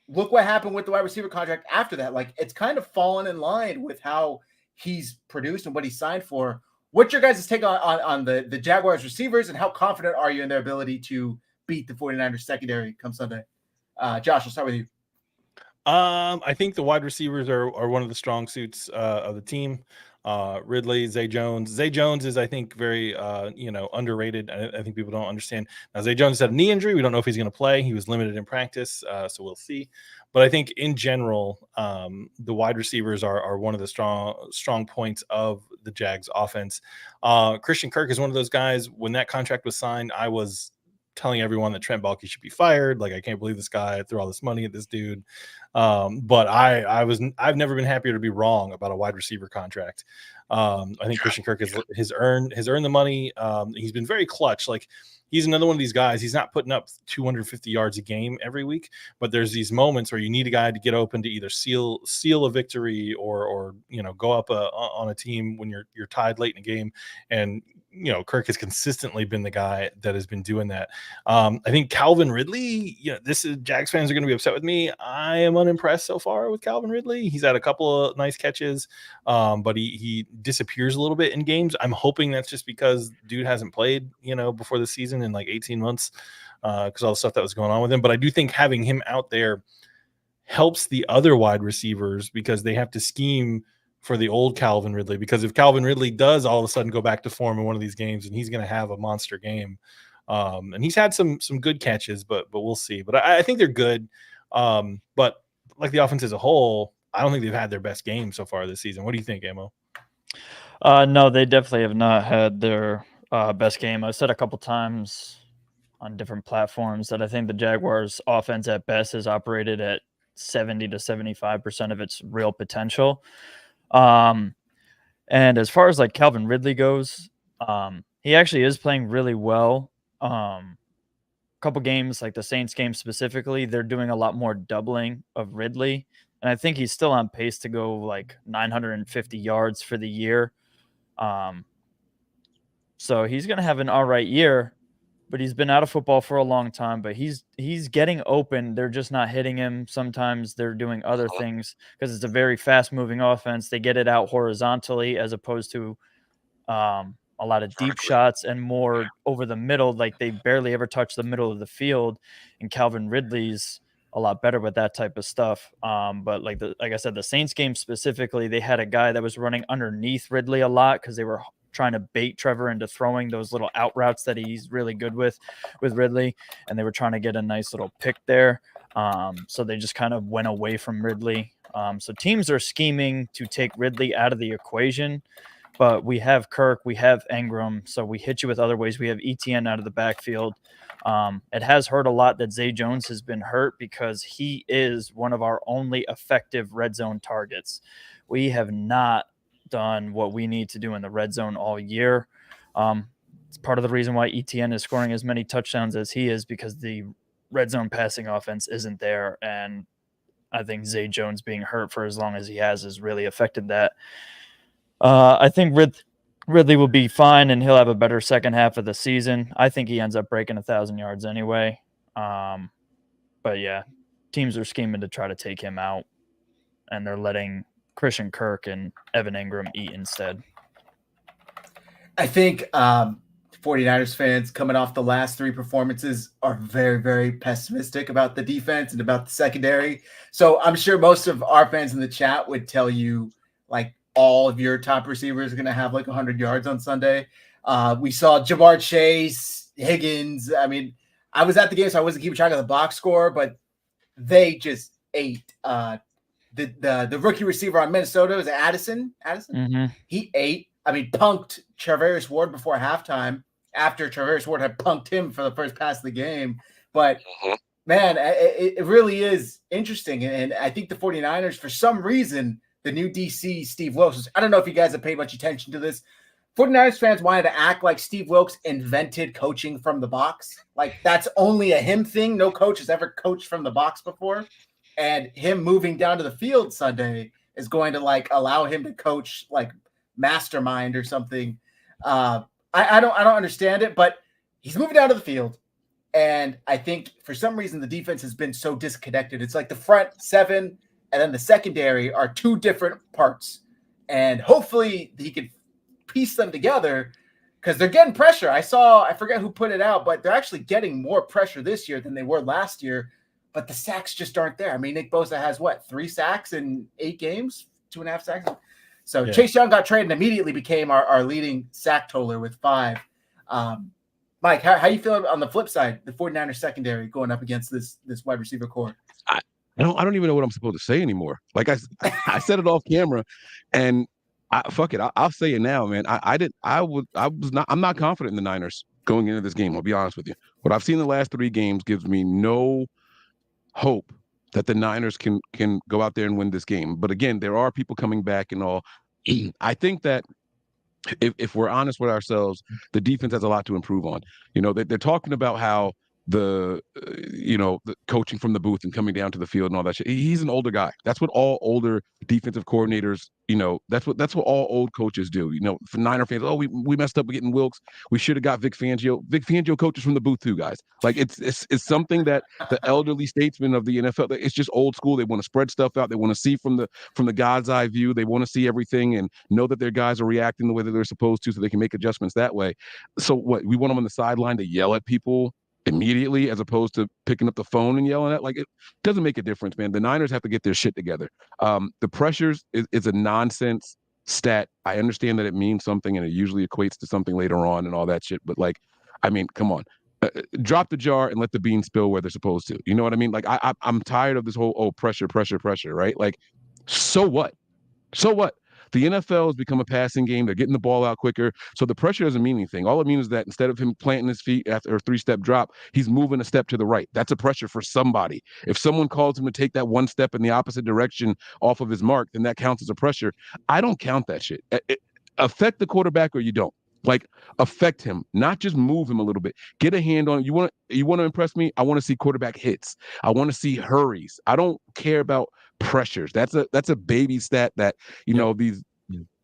look what happened with the wide receiver contract after that. Like, it's kind of fallen in line with how he's produced and what he signed for. What's your guys' take on the Jaguars receivers, and how confident are you in their ability to beat the 49ers secondary come Sunday? Josh, I'll start with you. I think the wide receivers are one of the strong suits of the team. Ridley, Zay Jones. Zay Jones is, I think, very underrated. I think people don't understand. Now, Zay Jones had a knee injury. We don't know if he's going to play. He was limited in practice, so we'll see. But I think in general, the wide receivers are one of the strong points of the Jags offense. Christian Kirk is one of those guys. When that contract was signed, I was telling everyone that Trent Baalke should be fired. Like, I can't believe this guy threw all this money at this dude. But I've never been happier to be wrong about a wide receiver contract. I think Christian Kirk has earned the money. He's been very clutch. Like, he's another one of these guys. He's not putting up 250 yards a game every week, but there's these moments where you need a guy to get open to either seal a victory or go up on a team when you're tied late in a game. And Kirk has consistently been the guy that has been doing that. I think Calvin Ridley, Jags fans are going to be upset with me. I am unimpressed so far with Calvin Ridley. He's had a couple of nice catches, but he disappears a little bit in games. I'm hoping that's just because dude hasn't played, before the season in like 18 months because all the stuff that was going on with him. But I do think having him out there helps the other wide receivers because they have to scheme for the old Calvin Ridley, because if Calvin Ridley does all of a sudden go back to form in one of these games, and he's going to have a monster game. And he's had some good catches, but we'll see. But I think they're good. But like the offense as a whole, I don't think they've had their best game so far this season. What do you think, Amo? No, they definitely have not had their best game. I've said a couple times on different platforms that I think the Jaguars offense at best has operated at 70 to 75% of its real potential. And as far as like Calvin Ridley goes, he actually is playing really well. Couple games, like the Saints game specifically, they're doing a lot more doubling of Ridley. And I think he's still on pace to go like 950 yards for the year. So he's going to have an all right year, but he's been out of football for a long time, but he's getting open. They're just not hitting him. Sometimes they're doing other things because it's a very fast moving offense. They get it out horizontally as opposed to a lot of deep shots and more over the middle. Like, they barely ever touch the middle of the field, and Calvin Ridley's a lot better with that type of stuff. But like I said, the Saints game specifically, they had a guy that was running underneath Ridley a lot because they were trying to bait Trevor into throwing those little out routes that he's really good with Ridley. And they were trying to get a nice little pick there. So they just kind of went away from Ridley. So teams are scheming to take Ridley out of the equation, but we have Kirk, we have Ingram. So we hit you with other ways. We have ETN out of the backfield. It has hurt a lot that Zay Jones has been hurt because he is one of our only effective red zone targets. We have not done what we need to do in the red zone all year. It's part of the reason why ETN is scoring as many touchdowns as he is, because the red zone passing offense isn't there. And I think Zay Jones being hurt for as long as he has really affected that. I think Ridley will be fine, and he'll have a better second half of the season. I think he ends up breaking 1,000 yards anyway. But yeah, teams are scheming to try to take him out, and they're letting Christian Kirk and Evan Ingram eat instead. I think 49ers fans coming off the last three performances are very, very pessimistic about the defense and about the secondary. So I'm sure most of our fans in the chat would tell you, like, all of your top receivers are going to have like 100 yards on Sunday. We saw Jamar Chase, Higgins. I mean, I was at the game, so I wasn't keeping track of the box score, but they just ate. The rookie receiver on Minnesota was Addison. Mm-hmm. He ate. I mean, punked Charvarius Ward before halftime after Charvarius Ward had punked him for the first pass of the game. But, man, it really is interesting. And I think the 49ers, for some reason, the new DC, Steve Wilkes, I don't know if you guys have paid much attention to this. 49ers fans wanted to act like Steve Wilkes invented coaching from the box. Like, that's only a him thing. No coach has ever coached from the box before. And him moving down to the field Sunday is going to, like, allow him to coach, like, mastermind or something. I don't understand it, but he's moving down to the field. And I think for some reason the defense has been so disconnected. It's like the front seven and then the secondary are two different parts. And hopefully he can piece them together because they're getting pressure. I forget who put it out, but they're actually getting more pressure this year than they were last year. but the sacks just aren't there. I mean, Nick Bosa has what, 3 sacks in 8 games, 2.5 sacks. So Chase Young got traded and immediately became our leading sack totaler with 5. Mike, how you feeling on the flip side, the 49ers secondary going up against this wide receiver core? I don't even know what I'm supposed to say anymore. Like I said it off camera, and fuck it, I'll say it now, man. I'm not confident in the Niners going into this game. I'll be honest with you. What I've seen the last 3 games gives me no hope that the Niners can go out there and win this game. But again, there are people coming back and all. I think that if we're honest with ourselves, the defense has a lot to improve on. You know, they're talking about how the coaching from the booth and coming down to the field and all that shit. He's an older guy. That's what all older defensive coordinators, that's what all old coaches do. For Niner fans, we messed up getting Wilkes. We should have got Vic Fangio. Vic Fangio coaches from the booth too, guys. Like it's something that the elderly statesmen of the NFL, it's just old school. They want to spread stuff out. They want to see from the God's eye view. They want to see everything and know that their guys are reacting the way that they're supposed to, so they can make adjustments that way. So what, we want them on the sideline to yell at people immediately as opposed to picking up the phone and yelling at? Like, it doesn't make a difference, man. The Niners have to get their shit together. The pressures is a nonsense stat. I understand that it means something and it usually equates to something later on and all that shit, but like, I mean, come on. Drop the jar and let the beans spill where they're supposed to. You know what I mean? Like, I'm tired of this whole pressure, right? Like, so what? The NFL has become a passing game. They're getting the ball out quicker. So the pressure doesn't mean anything. All it means is that instead of him planting his feet after a 3-step drop, he's moving a step to the right. That's a pressure for somebody. If someone calls him to take that 1 step in the opposite direction off of his mark, then that counts as a pressure. I don't count that shit. Affect the quarterback or you don't. Like, affect him, not just move him a little bit. Get a hand on. You want to impress me? I want to see quarterback hits. I want to see hurries. I don't care about pressures. That's a baby stat that these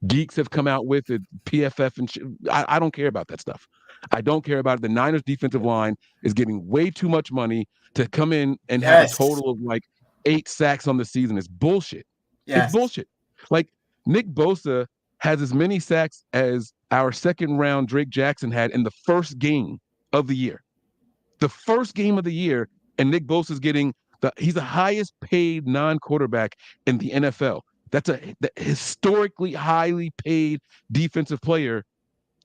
geeks have come out with at PFF and shit. I don't care about that stuff. I don't care about it. The Niners defensive line is getting way too much money to come in and have a total of like 8 sacks on the season. It's bullshit. It's bullshit. Like, Nick Bosa has as many sacks as our second round Drake Jackson had in the first game of the year. The first game of the year, and Nick Bosa's getting he's the highest paid non-quarterback in the NFL. That's the historically highly paid defensive player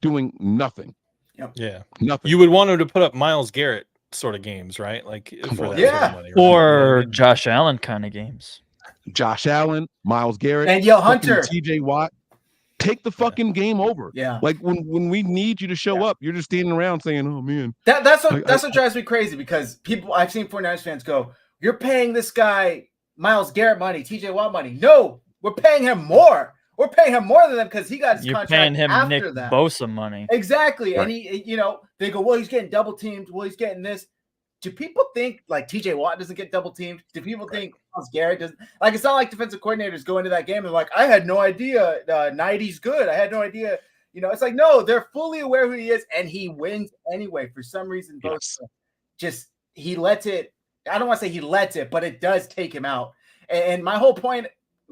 doing nothing. Yep. Yeah. Nothing. You would want him to put up Myles Garrett sort of games, right? Like, for that sort of money, right? Or Josh Allen kind of games. Josh Allen, Myles Garrett, and Hunter, TJ Watt. Take the fucking game over. Yeah. Like, when we need you to show up, you're just standing around saying, "Oh man." That's what drives me crazy, because I've seen 49ers fans go, "You're paying this guy Myles Garrett money, TJ Watt money." No, we're paying him more. We're paying him more than them because he got his contract paying him after Nick that. Bosa money. Exactly. Right. And he, they go, "Well, he's getting double teamed. Well, he's getting this." Do people think like TJ Watt doesn't get double teamed? Do people think Myles Garrett doesn't? Like, it's not like defensive coordinators go into that game and like, "I had no idea Nighty's good. I had no idea." It's like, no, they're fully aware who he is, and he wins anyway. For some reason, just he lets it. I don't want to say he lets it, but it does take him out. And my whole point,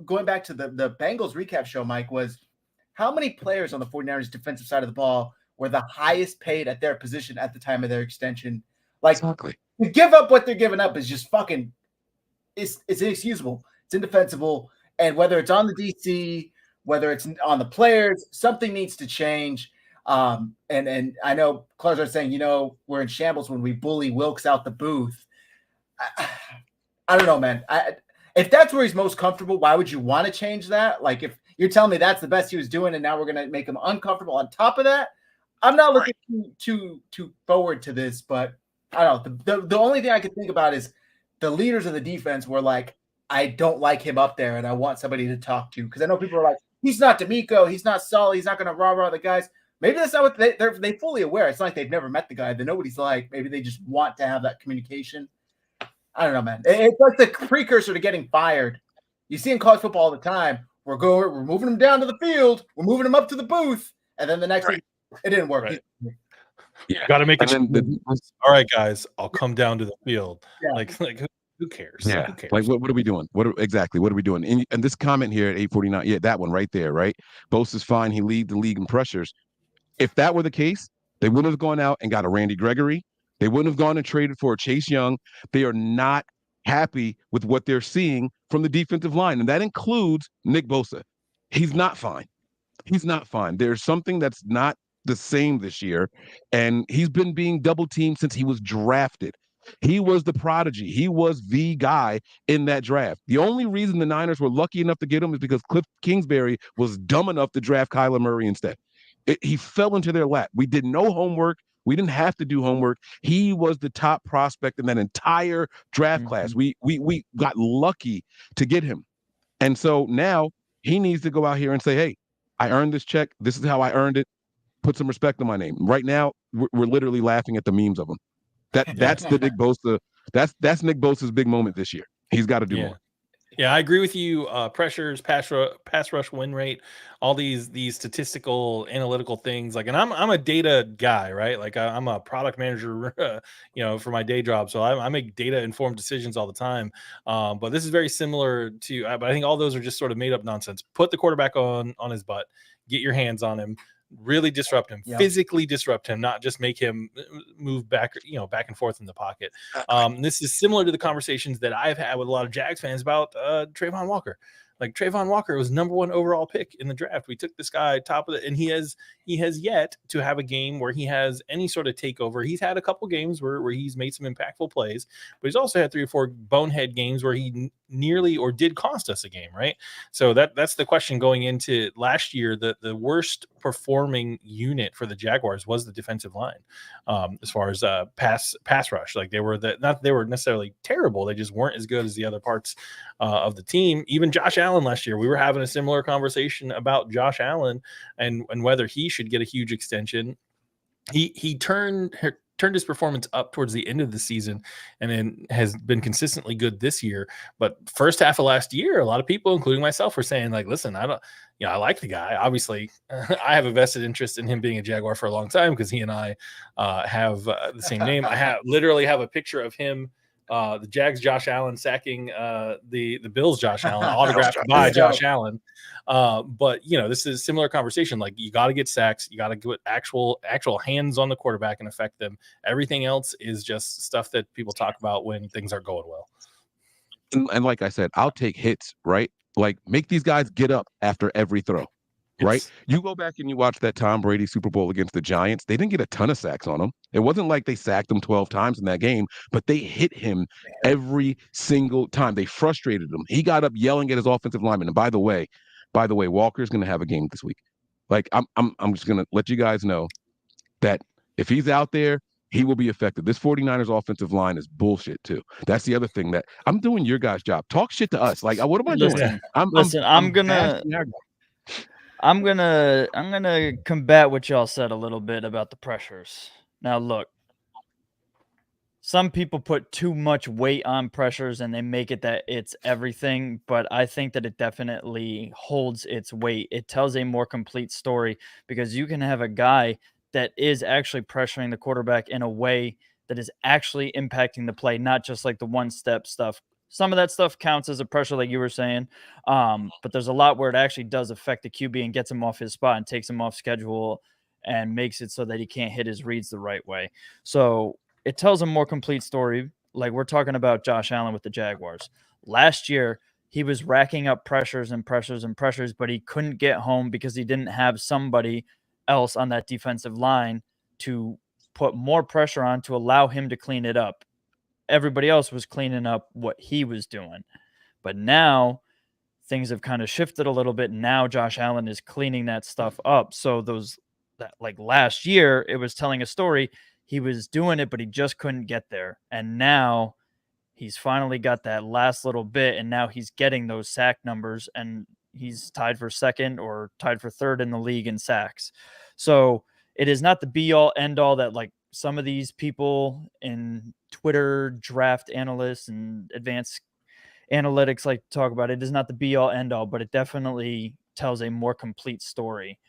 going back to the Bengals recap show, Mike, was how many players on the 49ers defensive side of the ball were the highest paid at their position at the time of their extension? Like, exactly. To give up what they're giving up is just fucking, it's inexcusable. It's indefensible. And whether it's on the DC, whether it's on the players, something needs to change. And I know Clark's are saying, we're in shambles when we bully Wilkes out the booth. I don't know, man. If that's where he's most comfortable, why would you want to change that? Like, if you're telling me that's the best he was doing and now we're going to make him uncomfortable on top of that, I'm not looking too forward to this, but I don't know. The only thing I could think about is the leaders of the defense were like, "I don't like him up there and I want somebody to talk to." Because I know people are like, "He's not D'Amico. He's not Sully. He's not going to rah-rah the guys." Maybe that's not what they're fully aware. It's not like they've never met the guy. They know what he's like. Maybe they just want to have that communication. I don't know, man. It's like the precursor to getting fired. You see in college football all the time. We're moving him down to the field. We're moving him up to the booth. And then the next thing, it didn't work. Right. Yeah. Got to make it. All right, guys, I'll come down to the field. Yeah. Like who cares? Yeah. Who cares? Like, what are we doing? What are we doing? And this comment here at 849, yeah, that one right there, right? Bosa's fine. He lead the league in pressures. If that were the case, they wouldn't have gone out and got a Randy Gregory. They wouldn't have gone and traded for a Chase Young. They are not happy with what they're seeing from the defensive line, and that includes Nick Bosa. He's not fine. He's not fine. There's something that's not the same this year, and he's been being double teamed since he was drafted. He was the prodigy. He was the guy in that draft. The only reason the Niners were lucky enough to get him is because Cliff Kingsbury was dumb enough to draft Kyler Murray instead. He fell into their lap. We did no homework. We didn't have to do homework. He was the top prospect in that entire draft class. We got lucky to get him. And so now he needs to go out here and say, hey, I earned this check. This is how I earned it. Put some respect on my name. Right now, we're literally laughing at the memes of him. That's the Nick Bosa. That's Nick Bosa's big moment this year. He's got to do more. Yeah, I agree with you. Pressures, pass rush, win rate, all these statistical, analytical things. Like, and I'm a data guy, right? Like, I'm a product manager, for my day job. So I make data informed decisions all the time. But this is very similar to. But I think all those are just sort of made up nonsense. Put the quarterback on his butt. Get your hands on him. Really disrupt him, physically disrupt him, not just make him move back, back and forth in the pocket. This is similar to the conversations that I've had with a lot of Jags fans about Trayvon Walker. Like, Trayvon Walker was #1 overall pick in the draft. We took this guy top of it, and he has yet to have a game where he has any sort of takeover. He's had a couple games where he's made some impactful plays, but he's also had 3 or 4 bonehead games where he nearly or did cost us a game, right? So that's the question going into last year. The worst performing unit for the Jaguars was the defensive line, as far as pass rush. Like, they were necessarily terrible. They just weren't as good as the other parts of the team. Even Josh Allen last year, we were having a similar conversation about Josh Allen and whether he should get a huge extension. He turned his performance up towards the end of the season and then has been consistently good this year. But first half of last year, a lot of people, including myself, were saying, like, listen, I like the guy. Obviously, I have a vested interest in him being a Jaguar for a long time because he and I have the same name. I literally have a picture of him, the Jags Josh Allen sacking the Bills Josh Allen, autographed by Josh Allen. But this is a similar conversation. Like, you got to get sacks, you got to get actual hands on the quarterback and affect them. Everything else is just stuff that people talk about when things are going well. And like I said, I'll take hits, right? Like, make these guys get up after every throw. Right? You go back and you watch that Tom Brady Super Bowl against the Giants. They didn't get a ton of sacks on him. It wasn't like they sacked him 12 times in that game, but they hit him every single time. They frustrated him. He got up yelling at his offensive lineman. And by the way, Walker's going to have a game this week. Like, I'm just going to let you guys know that if he's out there, he will be effective. This 49ers offensive line is bullshit too. That's the other thing that I'm doing your guys' job. Talk shit to us. Like, what am I doing? I'm gonna combat what y'all said a little bit about the pressures. Now, look, some people put too much weight on pressures and they make it that it's everything, but I think that it definitely holds its weight. It tells a more complete story because you can have a guy that is actually pressuring the quarterback in a way that is actually impacting the play, not just like the one-step stuff. Some of that stuff counts as a pressure, like you were saying, but there's a lot where it actually does affect the QB and gets him off his spot and takes him off schedule and makes it so that he can't hit his reads the right way. So it tells a more complete story. Like, we're talking about Josh Allen with the Jaguars. Last year, he was racking up pressures and pressures and pressures, but he couldn't get home because he didn't have somebody else on that defensive line to put more pressure on to allow him to clean it up. Everybody else was cleaning up what he was doing. But now things have kind of shifted a little bit. Now Josh Allen is cleaning that stuff up. So like last year, it was telling a story. He was doing it, but he just couldn't get there. And now he's finally got that last little bit, and now he's getting those sack numbers, and he's tied for second or tied for third in the league in sacks. So it is not the be-all, end-all that, like, some of these people in Twitter draft analysts and advanced analytics like to talk about. It is not the be all end all, but it definitely tells a more complete story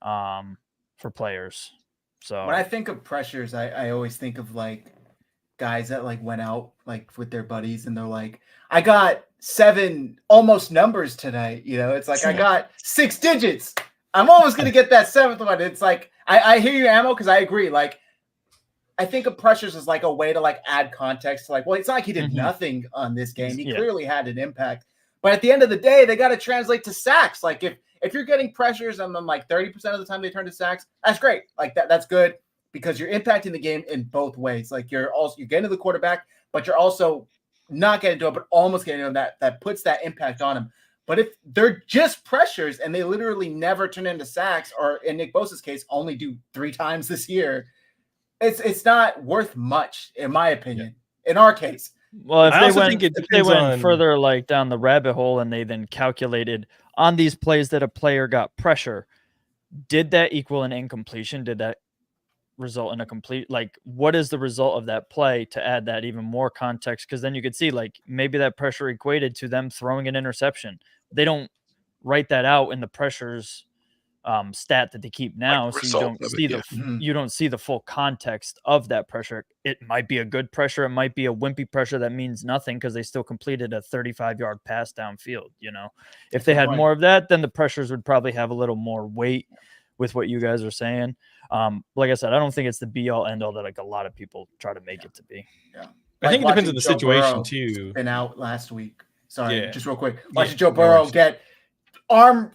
for players. So when I think of pressures, I always think of like guys that like went out like with their buddies and they're like, I got 7 almost numbers tonight. It's like I got 6 digits. I'm almost going to get that 7th one. It's like, I hear you, Ammo, because I agree. Like, I think of pressures as like a way to like add context to like, well, it's not like he did nothing on this game. He clearly had an impact. But at the end of the day, they got to translate to sacks. Like if you're getting pressures and then like 30% of the time they turn to sacks, that's great. Like that's good because you're impacting the game in both ways. Like you're getting to the quarterback, but you're also not getting to it, but almost getting to him. That puts that impact on him. But if they're just pressures and they literally never turn into sacks, or in Nick Bosa's case, only do 3 times this year, it's not worth much, in my opinion. In our case. Well, if they went further like down the rabbit hole and they then calculated on these plays that a player got pressure, did that equal an incompletion? Did that result in a complete, like, what is the result of that play to add that even more context? Because then you could see like maybe that pressure equated to them throwing an interception. They don't write that out in the pressures stat that they keep now, so you don't see the full context of that pressure. It might be a good pressure, it might be a wimpy pressure that means nothing because they still completed a 35-yard pass downfield. If they had more of that, then the pressures would probably have a little more weight with what you guys are saying. Like I said, I don't think it's the be all end all that like a lot of people try to make it to be. I think it depends on the situation too. Been out last week. Sorry, just real quick. Watching Joe Burrow get arm,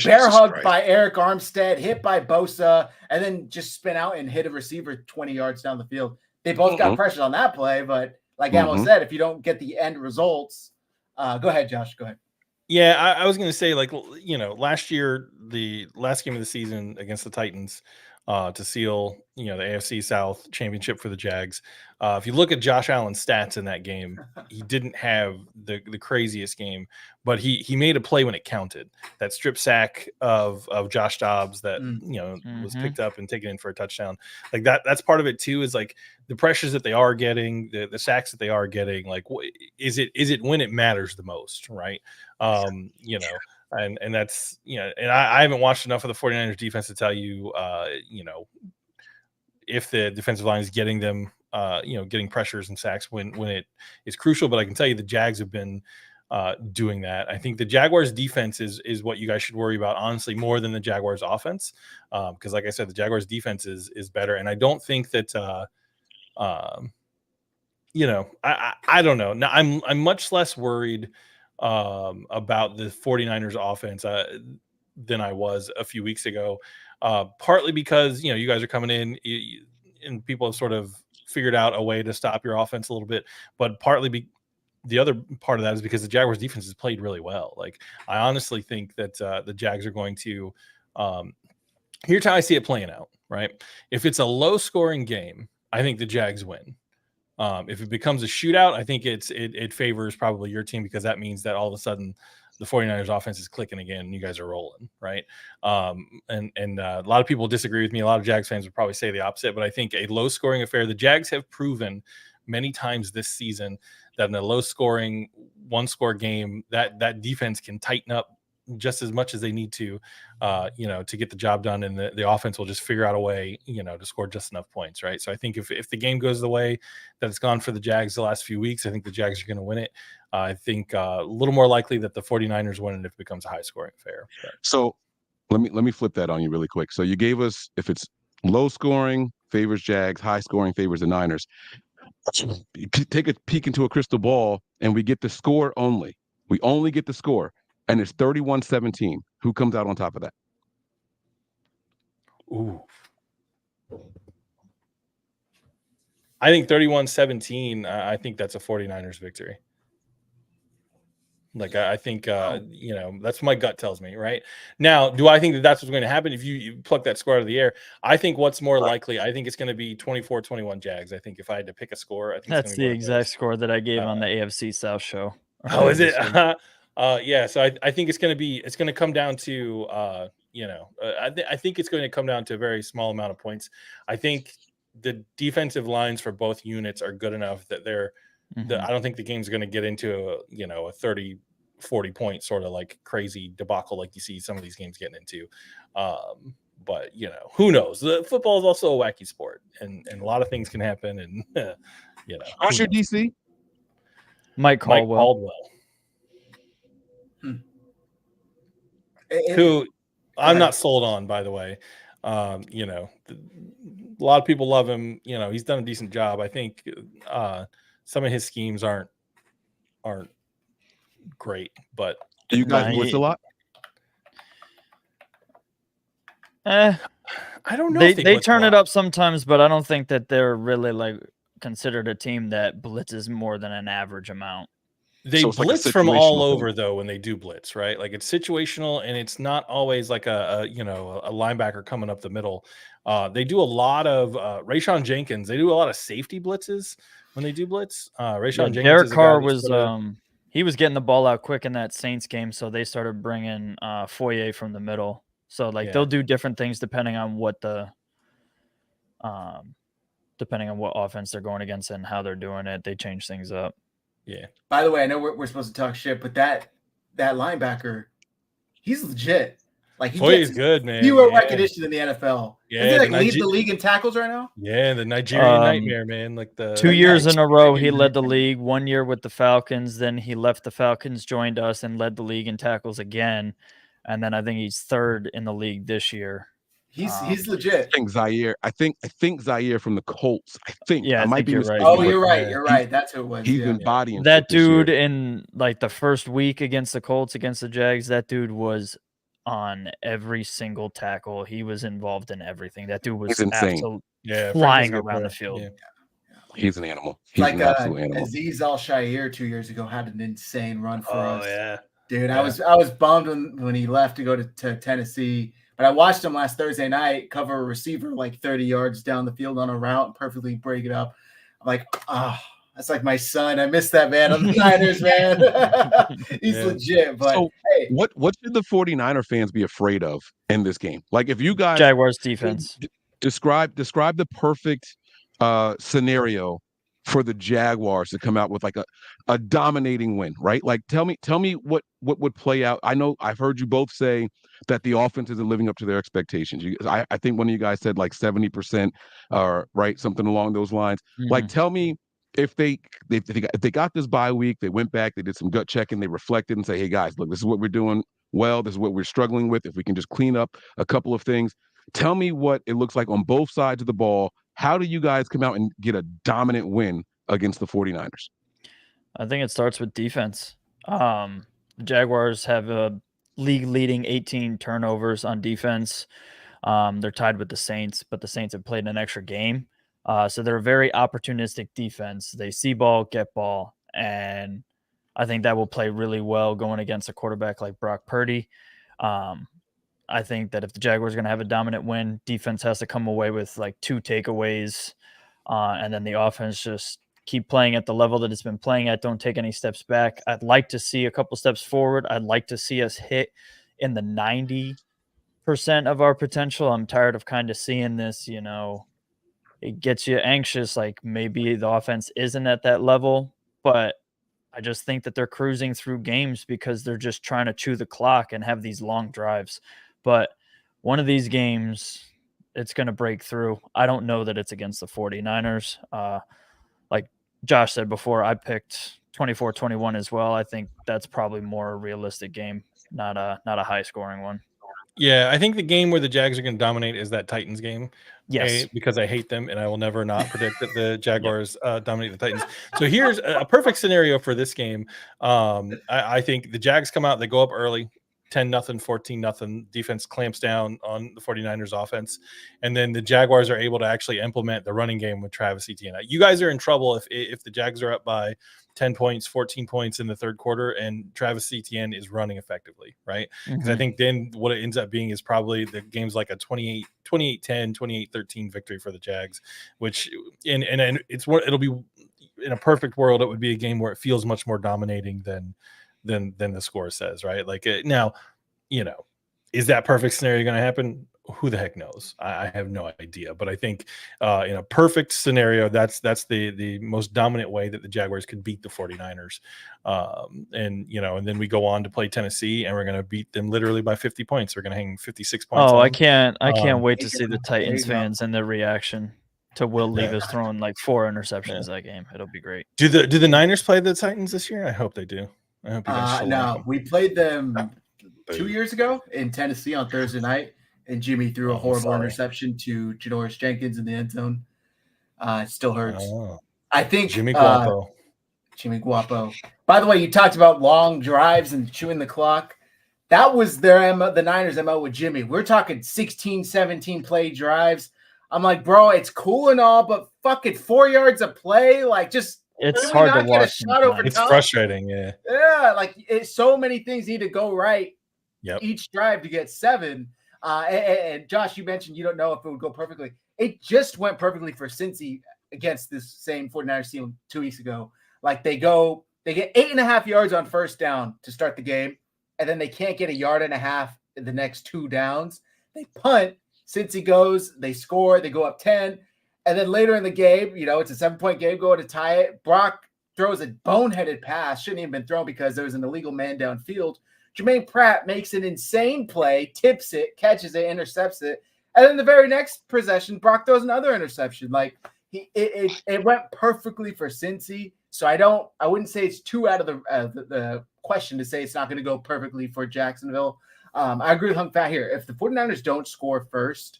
bear hugged by Eric Armstead, hit by Bosa, and then just spin out and hit a receiver 20 yards down the field. They both got pressures on that play, but like Amo said, if you don't get the end results, go ahead, Josh. Go ahead. Yeah, I was going to say, like, last year, the last game of the season against the Titans to seal, the AFC South championship for the Jags. If you look at Josh Allen's stats in that game, he didn't have the craziest game, but he made a play when it counted. That strip sack of Josh Dobbs that was picked up and taken in for a touchdown. Like that's part of it too. Is like the pressures that they are getting, the sacks that they are getting. Like, is it when it matters the most, right? And that's, and I haven't watched enough of the 49ers defense to tell you, if the defensive line is getting them, getting pressures and sacks when it is crucial. But I can tell you the Jags have been doing that. I think the Jaguars defense is what you guys should worry about, honestly, more than the Jaguars offense. Because like I said, the Jaguars defense is better. And I don't think that, I don't know. Now I'm much less worried about the 49ers offense than I was a few weeks ago, partly because you guys are coming in and people have sort of figured out a way to stop your offense a little bit, but partly the other part of that is because the Jaguars defense has played really well. Like, I honestly think that the Jags are going to here's how I see it playing out, right? If it's a low scoring game, I think the Jags win. If it becomes a shootout, I think it favors probably your team, because that means that all of a sudden the 49ers offense is clicking again and you guys are rolling, right? And a lot of people disagree with me. A lot of Jags fans would probably say the opposite, but I think a low scoring affair, the Jags have proven many times this season that in a low scoring 1-score game, that defense can tighten up just as much as they need to get the job done, and the offense will just figure out a way, to score just enough points, right? So I think if the game goes the way that it's gone for the Jags the last few weeks, I think the Jags are going to win it. I think a little more likely that the 49ers win it if it becomes a high-scoring affair. So let me flip that on you really quick. So you gave us, if it's low-scoring, favors Jags, high-scoring, favors the Niners. Take a peek into a crystal ball, and we get the score only. We only get the score. And it's 31-17. Who comes out on top of that? Ooh. I think 31-17, I think that's a 49ers victory. Like, I think, that's what my gut tells me, right? Now, do I think that that's what's going to happen if you pluck that score out of the air? I think what's more likely, I think it's going to be 24-21 Jags. I think if I had to pick a score, I think that's the exact score that I gave on the AFC South show. Oh, is it? Yeah, so I think it's going to come down to, I think it's going to come down to a very small amount of points. I think the defensive lines for both units are good enough that I don't think the game's going to get into a 30, 40 point sort of like crazy debacle like you see some of these games getting into. But who knows? The football is also a wacky sport, and a lot of things can happen. And Who's your DC? Mike Caldwell. Who I'm not sold on, by the way. You know, a lot of people love him. You know, he's done a decent job. I think some of his schemes aren't great, but Do you guys Nah, blitz a lot? Eh, I don't know they if they they blitz a turn it lot. up sometimes, but I don't think that they're really like considered a team that blitzes more than an average amount. They So it's like a blitz from all situational thing. over though when they do blitz, right? Like it's situational and it's not always like a you know a linebacker coming up the middle. They do a lot of Rayshon Jenkins. They do a lot of safety blitzes when they do blitz. Rayshon Yeah, Jenkins Derek is a guy Carr that's was sorta- he was getting the ball out quick in that Saints game, so they started bringing Foye from the middle. So like Yeah. they'll do different things depending on what the depending on what offense they're going against and how they're doing it. They change things up. yeah. By the way, I know we're supposed to talk shit, but that linebacker, he's legit. Like he Foye gets is good, man. zero Yeah. recognition in the NFL. Yeah, Isn't he like the lead the league in tackles right now? Yeah, the Nigerian Um, nightmare, man. Like the 2 years in a row, he Nigerian led the nightmare. league. 1 year with the Falcons, then he left the Falcons, joined us, and led the league in tackles again. And then I think he's third in the league this year. He's legit. I think Zaire from the Colts. I think Yeah, I I might think be you're right. mistaken. Oh, you're but right. yeah. You're right. That's who it was. He's Yeah. been bodying That shit this year. dude in like the first week against the Colts, against the Jags, that dude was on every single tackle. He was involved in everything. That dude was He's insane. absolutely Yeah, flying Franklin's a good around the player. field. Yeah. He's an animal. It's He's like an absolute animal. Aziz Al-Shaair 2 years ago had an insane run for us. yeah. Dude, Yeah. I was bummed when he left to go to Tennessee, but I watched him last Thursday night cover a receiver like 30 yards down the field on a route and perfectly break it up. I'm like, that's like my son. I miss that man on the Niners, man. He's Yeah. legit. But So hey, what should the 49er fans be afraid of in this game? Like if you guys Jaguars defense. describe the perfect scenario for the Jaguars to come out with like a dominating win, right? Like tell me what would play out. I know I've heard you both say that the offense isn't living up to their expectations. I think one of you guys said like 70% right, something along those lines. Like tell me if they got this bye week, they went back, they did some gut checking, they reflected and say, hey guys, look, this is what we're doing well, this is what we're struggling with. If we can just clean up a couple of things, tell me what it looks like on both sides of the ball. How do you guys come out and get a dominant win against the 49ers? I think it starts with defense. The Jaguars have a league-leading 18 turnovers on defense. They're tied with the Saints, but the Saints have played an extra game. So they're a very opportunistic defense. They see ball, get ball, and I think that will play really well going against a quarterback like Brock Purdy. I think that if the Jaguars are going to have a dominant win, defense has to come away with like 2 takeaways, and then the offense just keep playing at the level that it's been playing at. Don't take any steps back. I'd like to see a couple steps forward. I'd like to see us hit in the 90% of our potential. I'm tired of kind of seeing this, it gets you anxious. Like maybe the offense isn't at that level, but I just think that they're cruising through games because they're just trying to chew the clock and have these long drives. But one of these games, it's going to break through. I don't know that it's against the 49ers. Like Josh said before, I picked 24-21 as well. I think that's probably more a realistic game, not a high-scoring one. Yeah, I think the game where the Jags are going to dominate is that Titans game. Yes. Because I hate them and I will never not predict that the Jaguars dominate the Titans. So here's a perfect scenario for this game. I think the Jags come out, they go up early, 10-0, 14-0. Defense clamps down on the 49ers offense. And then the Jaguars are able to actually implement the running game with Travis Etienne. You guys are in trouble if the Jags are up by 10 points, 14 points in the third quarter, and Travis Etienne is running effectively, right? Because I think then what it ends up being is probably the game's like a 28-10, 28-13 victory for the Jags, which and it'll be in a perfect world, it would be a game where it feels much more dominating than the score says, right? Like now, is that perfect scenario going to happen? Who the heck knows? I have no idea. But I think in a perfect scenario, that's the most dominant way that the Jaguars could beat the 49ers. And then we go on to play Tennessee, and we're going to beat them literally by 50 points. We're going to hang 56 points. Oh, on I can't them. wait to see the Titans fans and their reaction to Will Levis throwing like 4 interceptions that game. It'll be great. Do the Niners play the Titans this year? I hope they do. I hope you guys no, we played them 2 years ago in Tennessee on Thursday night. and Jimmy threw a horrible interception to Janoris Jenkins in the end zone. It still hurts. I think Jimmy Guapo. Jimmy Guapo. By the way, you talked about long drives and chewing the clock. That was their MO, the Niners' MO with Jimmy. We're talking 16, 17 play drives. I'm like, bro, it's cool and all, but fuck it, 4 yards a play, like just it's hard to watch. It's frustrating, yeah. Yeah, like so many things need to go right each drive to get 7. And Josh, you mentioned you don't know if it would go perfectly. It just went perfectly for Cincy against this same 49ers team 2 weeks ago. Like they get 8.5 yards on first down to start the game, and then they can't get 1.5 yards in the next 2 downs. They punt. Cincy goes, they score, they go up 10. And then later in the game, it's a 7-point game, going to tie it. Brock throws a boneheaded pass, shouldn't even been thrown because there was an illegal man downfield. Jermaine Pratt makes an insane play, tips it, catches it, intercepts it. And then the very next possession, Brock throws another interception. Like it went perfectly for Cincy. So I wouldn't say it's too out of the question to say it's not going to go perfectly for Jacksonville. I agree with Hunk Fat here. If the 49ers don't score first,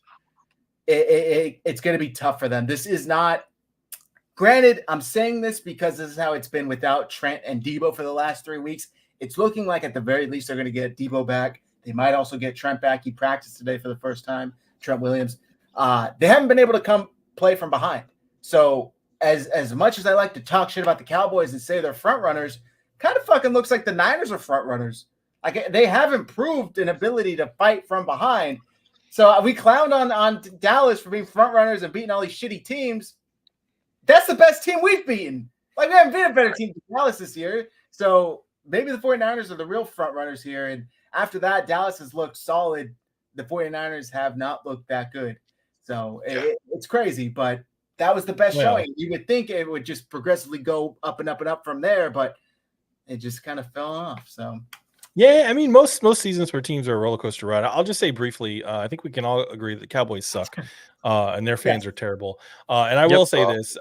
it's going to be tough for them. This is not – granted, I'm saying this because this is how it's been without Trent and Debo for the last 3 weeks. It's looking like at the very least they're going to get Debo back. They might also get Trent back. He practiced today for the first time, Trent Williams. They haven't been able to come play from behind. So as much as I like to talk shit about the Cowboys and say they're front runners, kind of fucking looks like the Niners are front runners. Like they have improved an ability to fight from behind. So we clowned on Dallas for being front runners and beating all these shitty teams. That's the best team we've beaten. Like we haven't been a better team than Dallas this year. So maybe the 49ers are the real front runners here. And after that, Dallas has looked solid. The 49ers have not looked that good. So it's crazy, but that was the best showing. You would think it would just progressively go up and up and up from there, but it just kind of fell off. So yeah, I mean, most seasons where teams are a roller coaster ride. I'll just say briefly, I think we can all agree that the Cowboys suck, and their fans are terrible. And I will say this: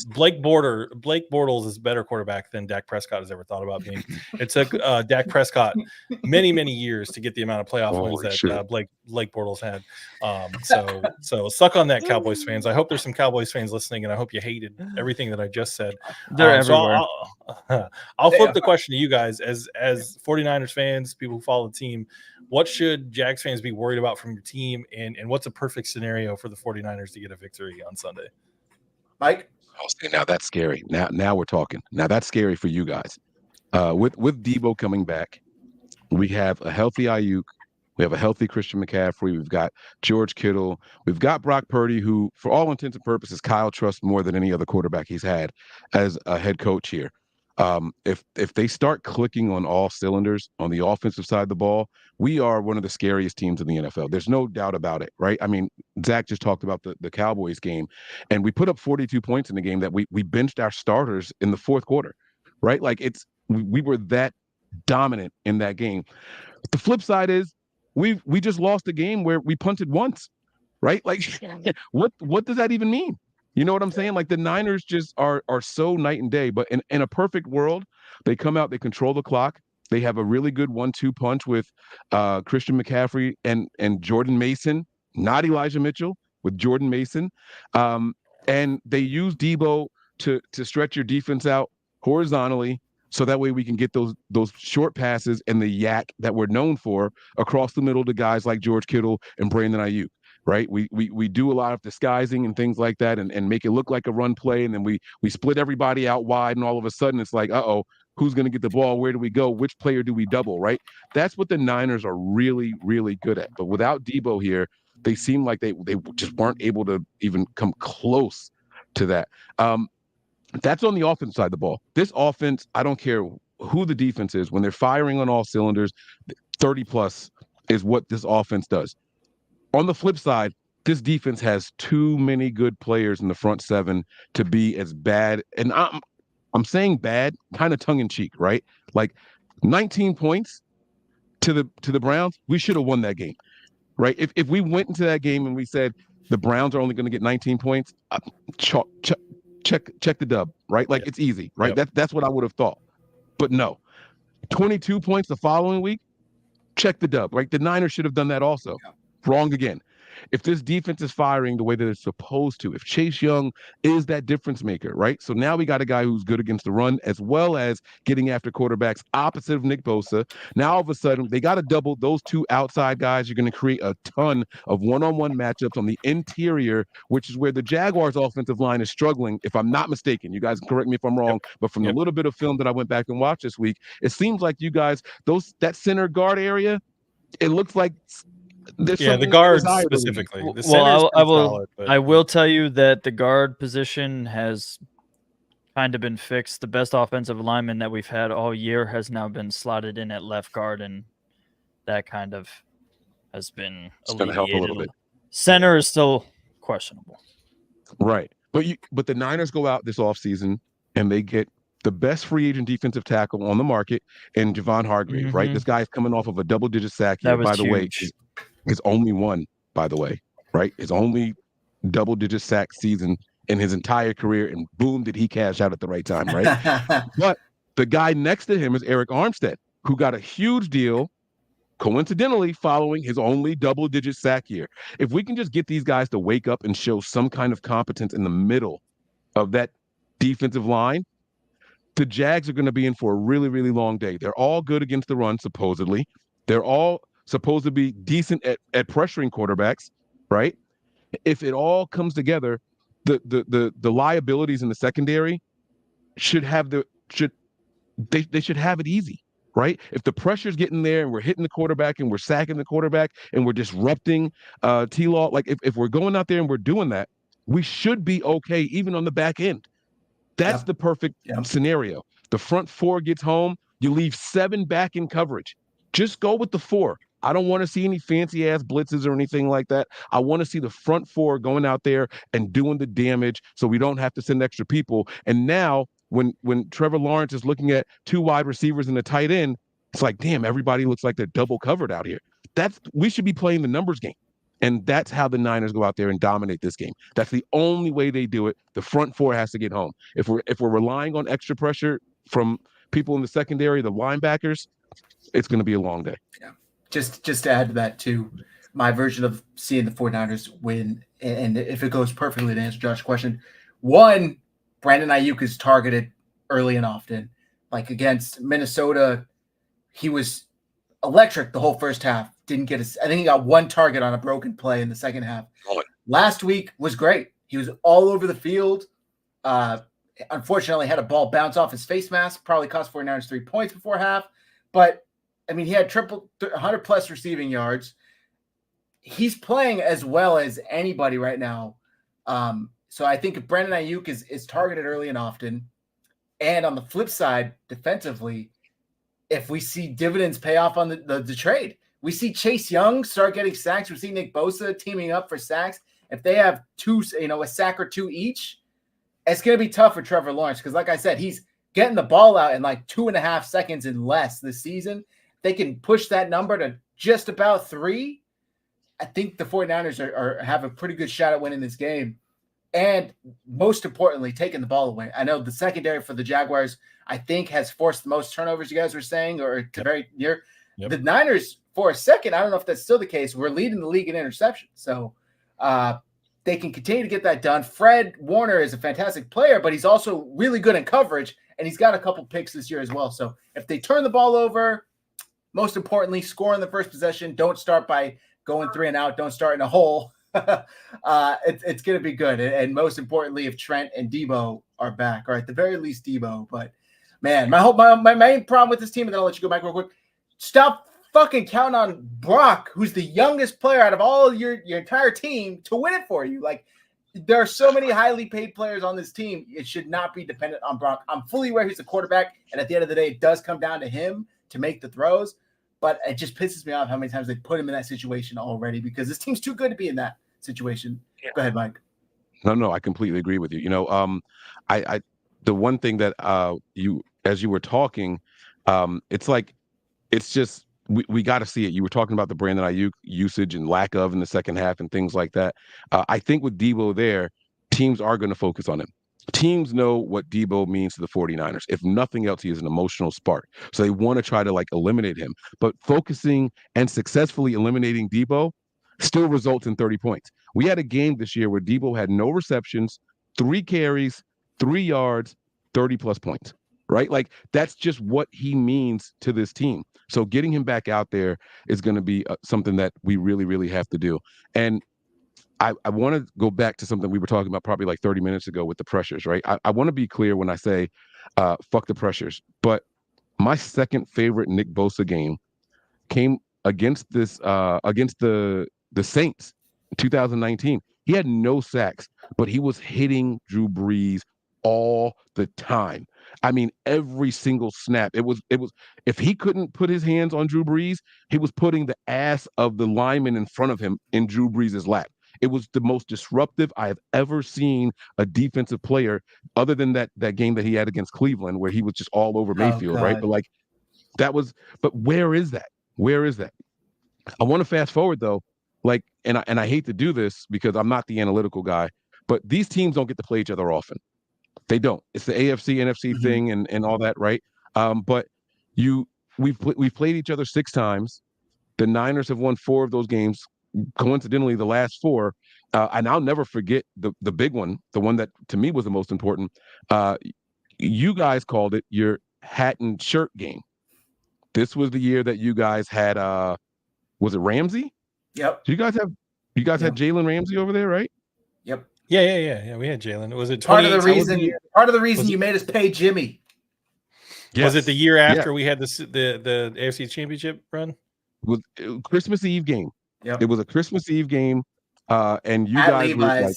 Blake Bortles is a better quarterback than Dak Prescott has ever thought about being. It took Dak Prescott many years to get the amount of playoff wins that Blake Bortles had. So suck on that, Cowboys fans. I hope there's some Cowboys fans listening, and I hope you hated everything that I just said. They're everywhere. So I'll flip the question to you guys as 49ers fans, people who follow the team. What should Jags fans be worried about from your team, and what's a perfect scenario for the 49ers to get a victory on Sunday? Mike? Now that's scary. Now we're talking. Now that's scary for you guys. With Debo coming back, we have a healthy Ayuk. We have a healthy Christian McCaffrey. We've got George Kittle. We've got Brock Purdy, who, for all intents and purposes, Kyle trusts more than any other quarterback he's had as a head coach here. If they start clicking on all cylinders on the offensive side of the ball, we are one of the scariest teams in the NFL. There's no doubt about it, right? I mean, Zach just talked about the Cowboys game, and we put up 42 points in the game that we benched our starters in the fourth quarter, right? Like we were that dominant in that game. But the flip side is we just lost a game where we punted once, right? Like what does that even mean? You know what I'm saying? Like the Niners just are so night and day. But in a perfect world, they come out, they control the clock. They have a really good 1-2 punch with Christian McCaffrey and Jordan Mason, not Elijah Mitchell, with Jordan Mason. And they use Debo to stretch your defense out horizontally, so that way we can get those short passes and the yak that we're known for across the middle to guys like George Kittle and Brandon Ayuk. Right, we do a lot of disguising and things like that, and make it look like a run play, and then we split everybody out wide, and all of a sudden it's like, who's going to get the ball? Where do we go? Which player do we double? Right, that's what the Niners are really, really good at. But without Debo here, they seem like they just weren't able to even come close to that. That's on the offense side of the ball. This offense, I don't care who the defense is, when they're firing on all cylinders, 30 plus is what this offense does. On the flip side, this defense has too many good players in the front seven to be as bad. And I'm saying bad, kind of tongue in cheek, right? Like 19 points to the Browns, we should have won that game, right? If we went into that game and we said the Browns are only going to get 19 points, check the dub, right? Like it's easy, right? Yep. That's what I would have thought. But no, 22 points the following week, check the dub, right? The Niners should have done that also. wrong again. If this defense is firing the way that it's supposed to, if Chase Young is that difference maker, right? So now we got a guy who's good against the run as well as getting after quarterbacks opposite of Nick Bosa. Now all of a sudden they got to double those two outside guys. You're going to create a ton of one-on-one matchups on the interior, which is where the Jaguars offensive line is struggling, if I'm not mistaken. You guys can correct me if I'm wrong, but from the little bit of film that I went back and watched this week, it seems like you guys, that center guard area, it looks like the guards specifically. The well, solid, I will tell you that the guard position has kind of been fixed. The best offensive lineman that we've had all year has now been slotted in at left guard, and that kind of has been alleviated. Help a little bit. Center is still questionable. Right. But the Niners go out this offseason and they get the best free agent defensive tackle on the market in Javon Hargrave, right? This guy's coming off of a double-digit sack here, by the way. His only one, by the way, right? His only double-digit sack season in his entire career, and boom, did he cash out at the right time, right? But the guy next to him is Eric Armstead, who got a huge deal, coincidentally, following his only double-digit sack year. If we can just get these guys to wake up and show some kind of competence in the middle of that defensive line, the Jags are going to be in for a really, really long day. They're all good against the run, supposedly. They're all supposed to be decent at pressuring quarterbacks, right? If it all comes together, the liabilities in the secondary should have they should have it easy, right? If the pressure's getting there and we're hitting the quarterback and we're sacking the quarterback and we're disrupting T-Law, like if we're going out there and we're doing that, we should be okay even on the back end. That's the perfect scenario. The front four gets home, you leave 7 back in coverage. Just go with the 4. I don't want to see any fancy ass blitzes or anything like that. I want to see the front 4 going out there and doing the damage so we don't have to send extra people. And now when Trevor Lawrence is looking at 2 wide receivers and a tight end, it's like, damn, everybody looks like they're double covered out here. We should be playing the numbers game. And that's how the Niners go out there and dominate this game. That's the only way they do it. The front 4 has to get home. If we're relying on extra pressure from people in the secondary, the linebackers, it's going to be a long day. Yeah. Just to add to that too, my version of seeing the 49ers win, and if it goes perfectly to answer Josh's question, 1, Brandon Ayuk is targeted early and often. Like against Minnesota, he was electric the whole first half. Didn't get I think he got 1 target on a broken play in the second half. Last week was great. He was all over the field. Unfortunately, had a ball bounce off his face mask. Probably cost 49ers 3 points before half. But, I mean, he had 100-plus receiving yards. He's playing as well as anybody right now. So I think if Brandon Ayuk is targeted early and often, and on the flip side, defensively, if we see dividends pay off on the trade, we see Chase Young start getting sacks. We see Nick Bosa teaming up for sacks. If they have 2, a sack or 2 each, it's going to be tough for Trevor Lawrence because, like I said, he's getting the ball out in like 2.5 seconds and less this season. They can push that number to just about 3. I think the 49ers have a pretty good shot at winning this game. And most importantly, taking the ball away. I know the secondary for the Jaguars, I think, has forced the most turnovers, you guys were saying, or to very near. Yep. The Niners, for a second, I don't know if that's still the case, we're leading the league in interceptions. So they can continue to get that done. Fred Warner is a fantastic player, but he's also really good in coverage, and he's got a couple picks this year as well. So if they turn the ball over, most importantly, score in the first possession. Don't start by going 3 and out. Don't start in a hole. It's going to be good. And most importantly, if Trent and Debo are back, or at the very least Debo. But, man, my main problem with this team, and then I'll let you go back real quick, stop fucking counting on Brock, who's the youngest player out of all your entire team, to win it for you. Like, there are so many highly paid players on this team. It should not be dependent on Brock. I'm fully aware he's the quarterback, and at the end of the day, it does come down to him to make the throws. But it just pisses me off how many times they put him in that situation already because this team's too good to be in that situation. Yeah. Go ahead, Mike. No, I completely agree with you. You know, I the one thing that as you were talking, it's just we got to see it. You were talking about the Brandon Ayuk usage and lack of in the second half and things like that. I think with Debo there, teams are going to focus on him. Teams know what Debo means to the 49ers. If nothing else, he is an emotional spark. So they want to try to eliminate him. But focusing and successfully eliminating Debo, still results in 30 points. We had a game this year where Debo had no receptions, 3 carries, 3 yards, 30+ points, right? Like that's just what he means to this team. So getting him back out there is going to be something that we really, really have to do. And I want to go back to something we were talking about probably like 30 minutes ago with the pressures, right? I want to be clear when I say fuck the pressures, but my second favorite Nick Bosa game came against the Saints in 2019. He had no sacks, but he was hitting Drew Brees all the time. I mean, every single snap. It was if he couldn't put his hands on Drew Brees, he was putting the ass of the lineman in front of him in Drew Brees' lap. It was the most disruptive I have ever seen a defensive player, other than that game that he had against Cleveland, where he was just all over Mayfield, right? But like but where is that? Where is that? I want to fast forward though, like, and I hate to do this because I'm not the analytical guy, but these teams don't get to play each other often. They don't. It's the AFC, NFC thing and all that, right? But we've played each other 6 times. The Niners have won 4 of those games. Coincidentally, the last 4, and I'll never forget the big one, the one that to me was the most important. You guys called it your hat and shirt game. This was the year that you guys had was it Ramsey? Yep. So you guys had Jalen Ramsey over there, right? Yep. Yeah. We had Jalen. Was it part of the reason you made us pay Jimmy? Yes. Was it the year after we had the AFC Championship run? It was Christmas Eve game. Yep. It was a Christmas Eve game, and you At guys Levi's. were like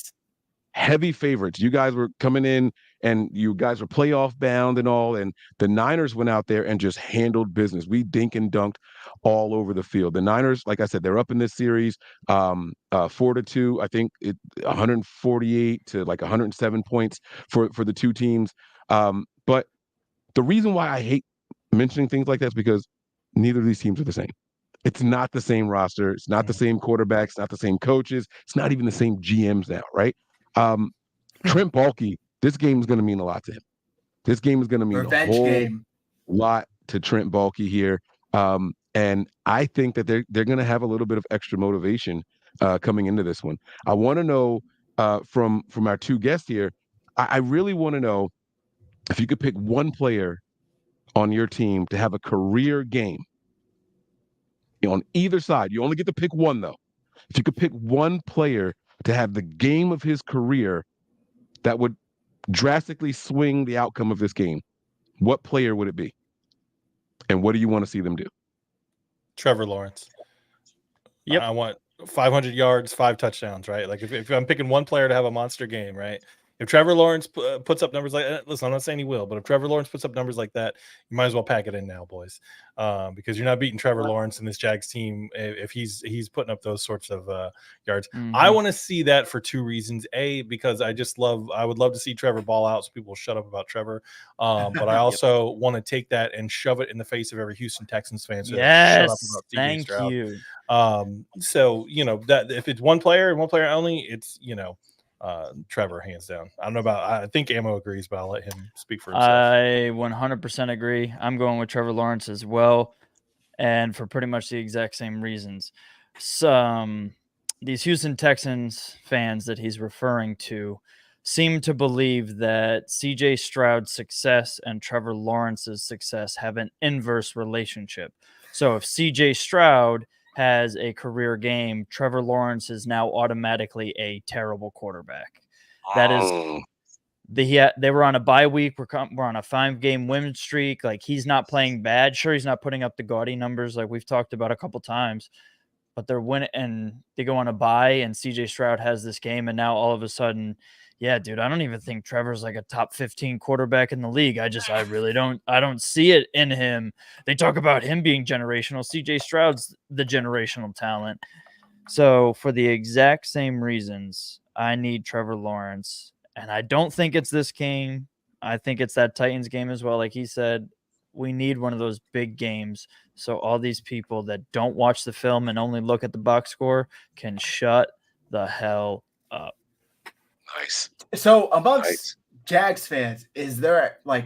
heavy favorites. You guys were coming in, and you guys were playoff bound and all, and the Niners went out there and just handled business. We dink and dunked all over the field. The Niners, like I said, they're up in this series 4-2. I think 148 to like 107 points for the two teams. But the reason why I hate mentioning things like that is because neither of these teams are the same. It's not the same roster. It's not the same quarterbacks. It's not the same coaches. It's not even the same GMs now, right? Trent Baalke, this game is going to mean a lot to him. This game is going to mean Revenge a whole game. lot to Trent Baalke here. And I think that they're going to have a little bit of extra motivation coming into this one. I want to know from our 2 guests here, I really want to know if you could pick one player on your team to have a career game. On either side, you only get to pick one though. If you could pick one player to have the game of his career that would drastically swing the outcome of this game, what player would it be? And what do you want to see them do? Trevor Lawrence. Yep. I want 500 yards, 5 touchdowns, right? Like if I'm picking one player to have a monster game, right? If Trevor Lawrence puts up numbers like, listen, I'm not saying he will, but if Trevor Lawrence puts up numbers like that, you might as well pack it in now, boys, because you're not beating Trevor Lawrence and this Jags team if he's putting up those sorts of yards. I want to see that for 2 reasons. A, because I would love to see Trevor ball out so people will shut up about Trevor. But I also want to take that and shove it in the face of every Houston Texans fan. So shut up about CJ thank Stroud. you. So that if it's one player and one player only, it's Trevor, hands down. I don't know I think Ammo agrees, but I'll let him speak for himself. I 100% agree. I'm going with Trevor Lawrence as well, and for pretty much the exact same reasons. These Houston Texans fans that he's referring to seem to believe that CJ Stroud's success and Trevor Lawrence's success have an inverse relationship. So if CJ Stroud has a career game, Trevor Lawrence is now automatically a terrible quarterback. That is, they were on a bye week. We're on a 5-game win streak. Like, he's not playing bad. Sure, he's not putting up the gaudy numbers like we've talked about a couple times, but they're winning and they go on a bye and CJ Stroud has this game. And now all of a sudden, yeah, dude, I don't even think Trevor's like a top 15 quarterback in the league. I don't see it in him. They talk about him being generational. CJ Stroud's the generational talent. So for the exact same reasons, I need Trevor Lawrence. And I don't think it's this game. I think it's that Titans game as well. Like he said, we need one of those big games. So all these people that don't watch the film and only look at the box score can shut the hell up. Nice. So amongst Jags fans, is there like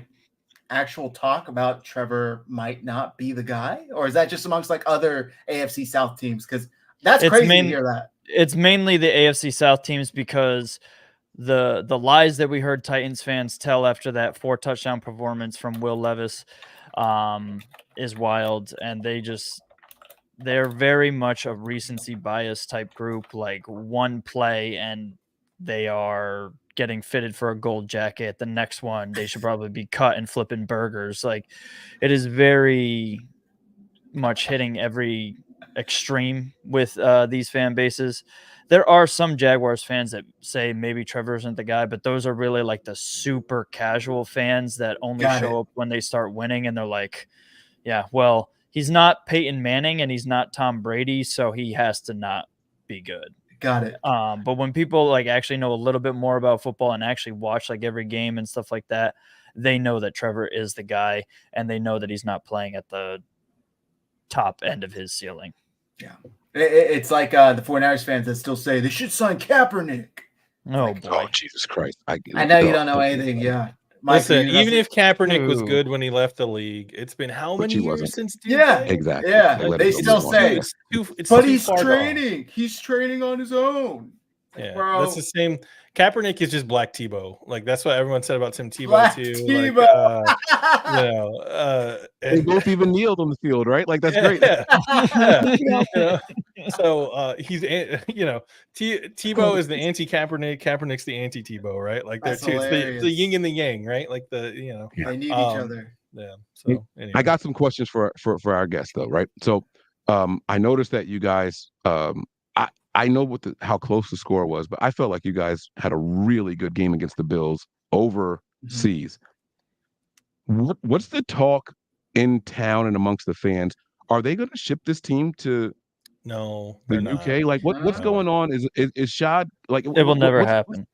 actual talk about Trevor might not be the guy, or is that just amongst like other AFC South teams? Because That's It's crazy main- to hear that. It's mainly the AFC South teams because the lies that we heard Titans fans tell after that 4 touchdown performance from Will Levis is wild, and they're very much a recency bias type group, like one play and they are getting fitted for a gold jacket. The next one, they should probably be cut and flipping burgers. Like, it is very much hitting every extreme with these fan bases. There are some Jaguars fans that say maybe Trevor isn't the guy, but those are really like the super casual fans that only show up when they start winning, and they're like, yeah, well, he's not Peyton Manning and he's not Tom Brady, so he has to not be good. Got it. But when people like actually know a little bit more about football and actually watch like every game and stuff like that, they know that Trevor is the guy, and they know that he's not playing at the top end of his ceiling. Yeah. It's like the 49ers fans that still say they should sign Kaepernick. Oh, boy. Oh, Jesus Christ. I know you don't know anything. Yeah. Listen, even if Kaepernick was good when he left the league, it's been how many years wasn't. since? Yeah, exactly. Yeah, They let they him go still move on. say, it's but too he's far gone. training. He's training on his own. Yeah, Bro. that's the same. Kaepernick is just Black Tebow. Like, that's what everyone said about Tim Tebow Black too. Tebow. Like, They both even kneeled on the field, right? Like, that's great. Yeah. So he's, Tebow is the anti-Kaepernick. Kaepernick's the anti-Tebow, right? Like, they're That's two. It's hilarious. the yin and the yang, right? Like They need each um, other. Yeah. So anyway. I got some questions for our guests, though, right? So I noticed that you guys, I know how close the score was, but I felt like you guys had a really good game against the Bills overseas. What's the talk in town and amongst the fans? Are they going to ship this team to No, the they're UK? not. Like, what's going on? Is Shad like? It will never happen.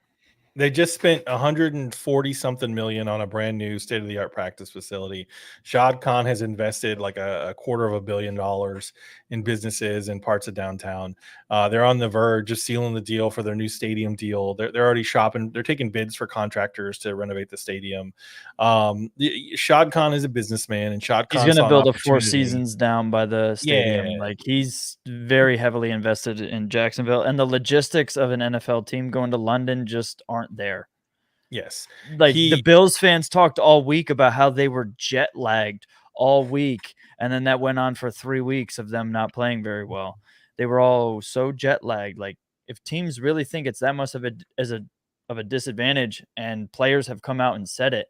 They just spent 140 something million on a brand new state of the art practice facility. Shad Khan has invested like a $250 million in businesses in parts of downtown. They're on the verge of sealing the deal for their new stadium deal. They're already shopping. They're taking bids for contractors to renovate the stadium. Shad Khan is a businessman, and Shad Khan He's going to build a 4 opportunity. seasons down by the stadium. Yeah. Like, he's very heavily invested in Jacksonville, and the logistics of an NFL team going to London just aren't there. Yes. Like, the Bills fans talked all week about how they were jet lagged all week, and then that went on for 3 weeks of them not playing very well. They were all so jet lagged. Like, if teams really think it's that much of a disadvantage, and players have come out and said it,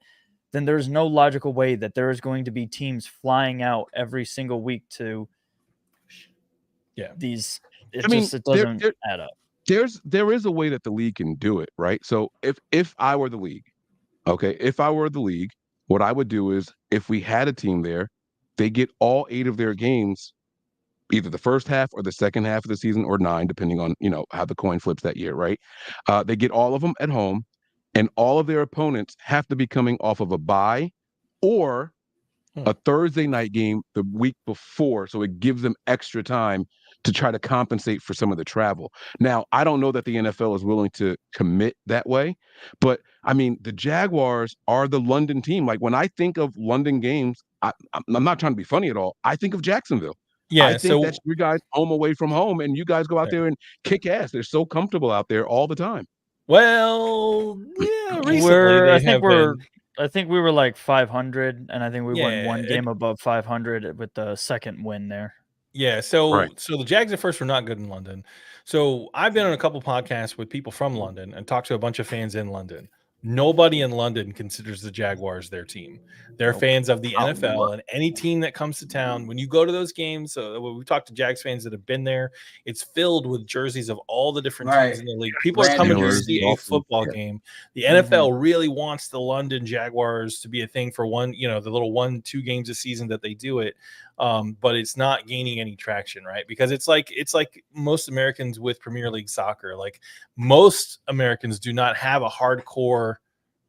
then there's no logical way that there is going to be teams flying out every single week to these. It doesn't add up. There is a way that the league can do it, right? So if I were the league, what I would do is, if we had a team there, they get all 8 of their games, either the first half or the second half of the season, or 9, depending on how the coin flips that year, right? They get all of them at home, and all of their opponents have to be coming off of a bye or a Thursday night game the week before, so it gives them extra time to try to compensate for some of the travel. Now, I don't know that the NFL is willing to commit that way, but I mean, the Jaguars are the London team. Like, when I think of London games, I'm not trying to be funny at all. I think of Jacksonville. Yeah, I think that's your guys home away from home, and you guys go out there and kick ass. They're so comfortable out there all the time. Well, yeah, recently I think we were like 500, and I think we won one game above 500 with the second win there. Yeah, so the Jags at first were not good in London. So I've been on a couple podcasts with people from London and talked to a bunch of fans in London. Nobody in London considers the Jaguars their team. They're fans of the NFL, and any team that comes to town. When you go to those games, we talked to Jags fans that have been there. It's filled with jerseys of all the different teams in the league. People are coming to see a football game. The NFL really wants the London Jaguars to be a thing for one, the little 1-2 games a season that they do it. But it's not gaining any traction, right? Because it's like most Americans with Premier League soccer. Like, most Americans do not have a hardcore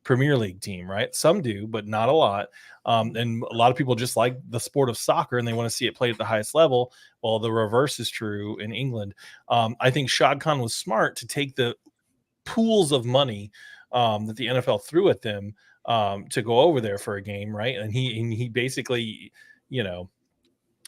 Premier League team, right? Some do, but not a lot. And a lot of people just like the sport of soccer and they want to see it played at the highest level. Well, the reverse is true in England. I think Shad Khan was smart to take the pools of money that the NFL threw at them to go over there for a game, right? And he basically,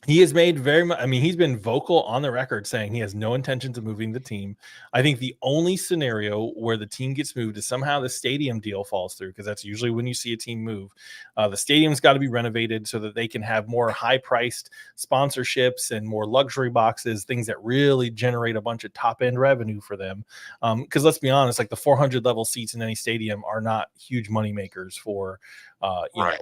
He has made very much. I mean, he's been vocal on the record saying he has no intentions of moving the team. I think the only scenario where the team gets moved is somehow the stadium deal falls through, because that's usually when you see a team move. The stadium's got to be renovated so that they can have more high-priced sponsorships and more luxury boxes, things that really generate a bunch of top-end revenue for them. Because let's be honest, like the 400 level seats in any stadium are not huge money makers for.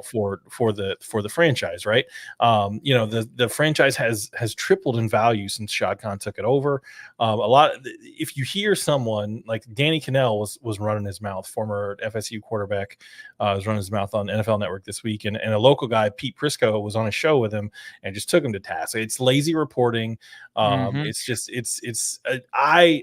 For the franchise, right? The franchise has tripled in value since Shad Khan took it over. If you hear someone like Danny Cannell was running his mouth, former FSU quarterback, was running his mouth on NFL Network this week, and a local guy, Pete Prisco, was on a show with him and just took him to task. It's lazy reporting. I,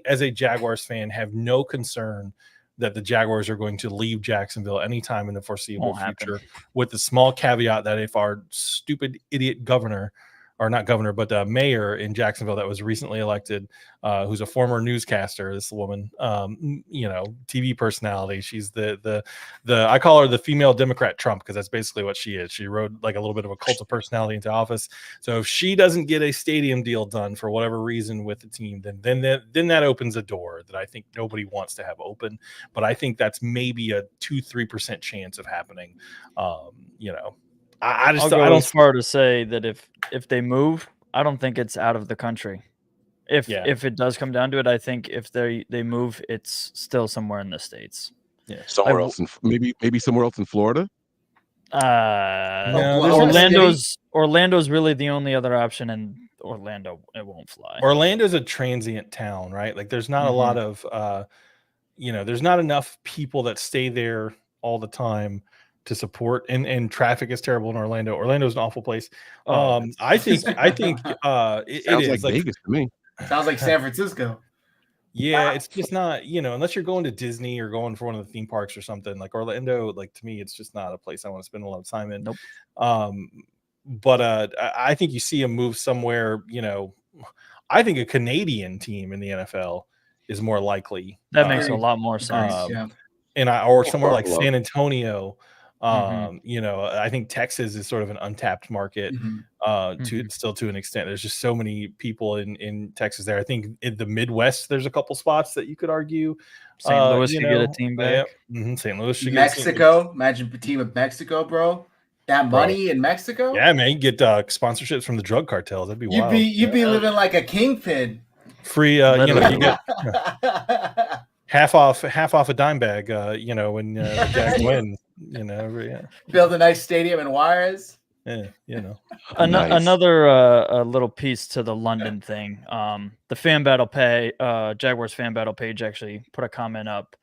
as a Jaguars fan, have no concern that the Jaguars are going to leave Jacksonville anytime in the foreseeable future, with the small caveat that if our stupid idiot governor, or not governor, but mayor in Jacksonville that was recently elected, who's a former newscaster, this woman, TV personality. She's the I call her the female Democrat Trump, because that's basically what she is. She rode like a little bit of a cult of personality into office. So if she doesn't get a stadium deal done for whatever reason with the team, then that opens a door that I think nobody wants to have open. But I think that's maybe a 2-3% chance of happening. I don't as far to say that if they move, I don't think it's out of the country. If it does come down to it, I think if they move, it's still somewhere in the States. Yeah, somewhere else, maybe somewhere else in Florida. Orlando's really the only other option, and Orlando, it won't fly. Orlando's a transient town, right? Like there's not a lot of there's not enough people that stay there all the time to support, and traffic is terrible in Orlando. Orlando's an awful place. I think it sounds is like Vegas to me. Sounds like San Francisco. Yeah, it's just not, unless you're going to Disney or going for one of the theme parks or something. Like Orlando, like to me, it's just not a place I want to spend a lot of time in. Nope. But I think you see a move somewhere, I think a Canadian team in the NFL is more likely. That makes a lot more sense. Or somewhere like San Antonio. I think Texas is sort of an untapped market to an extent. There's just so many people in Texas there. I think in the Midwest, there's a couple spots that you could argue. St. Louis should get a team back. St. Louis should Mexico. Imagine a team of Mexico, bro. That money in Mexico. Yeah, man, you get sponsorships from the drug cartels. That'd be wild. You'd be living like a kingpin. Free, you get half off a dime bag. When the Jags win. Build a nice stadium in Juarez. Another little piece to the London thing. The fan battle Jaguars fan battle page actually put a comment up.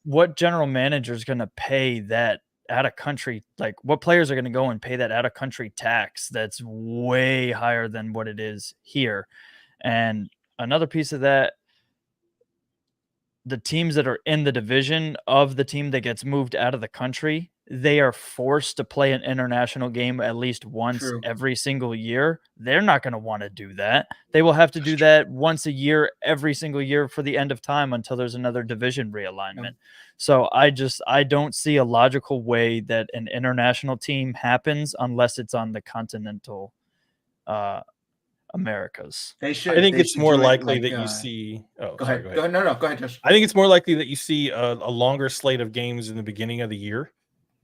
What general manager is going to pay that out of country? Like what players are going to go and pay that out of country tax that's way higher than what it is here? And another piece of that, the teams that are in the division of the team that gets moved out of the country, they are forced to play an international game at least once every single year. They're not going to want to do that. They will have to do that once a year, every single year for the end of time until there's another division realignment. So I don't see a logical way that an international team happens unless it's on the continental Americas. I think it's more likely that you see. Go ahead. No, go ahead, Josh. I think it's more likely that you see a longer slate of games in the beginning of the year,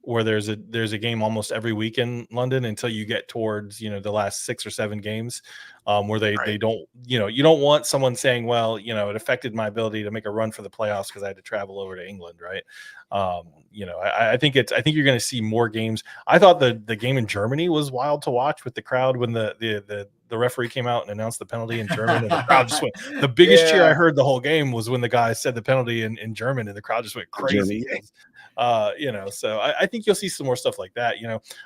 where there's a game almost every week in London until you get towards the last 6 or 7 games, where they don't you don't want someone saying, well, it affected my ability to make a run for the playoffs because I had to travel over to England, right? I think you're going to see more games. I thought the game in Germany was wild to watch with the crowd when the referee came out and announced the penalty in German, and the crowd just went. The biggest cheer I heard the whole game was when the guy said the penalty in German, and the crowd just went crazy. So I think you'll see some more stuff like that.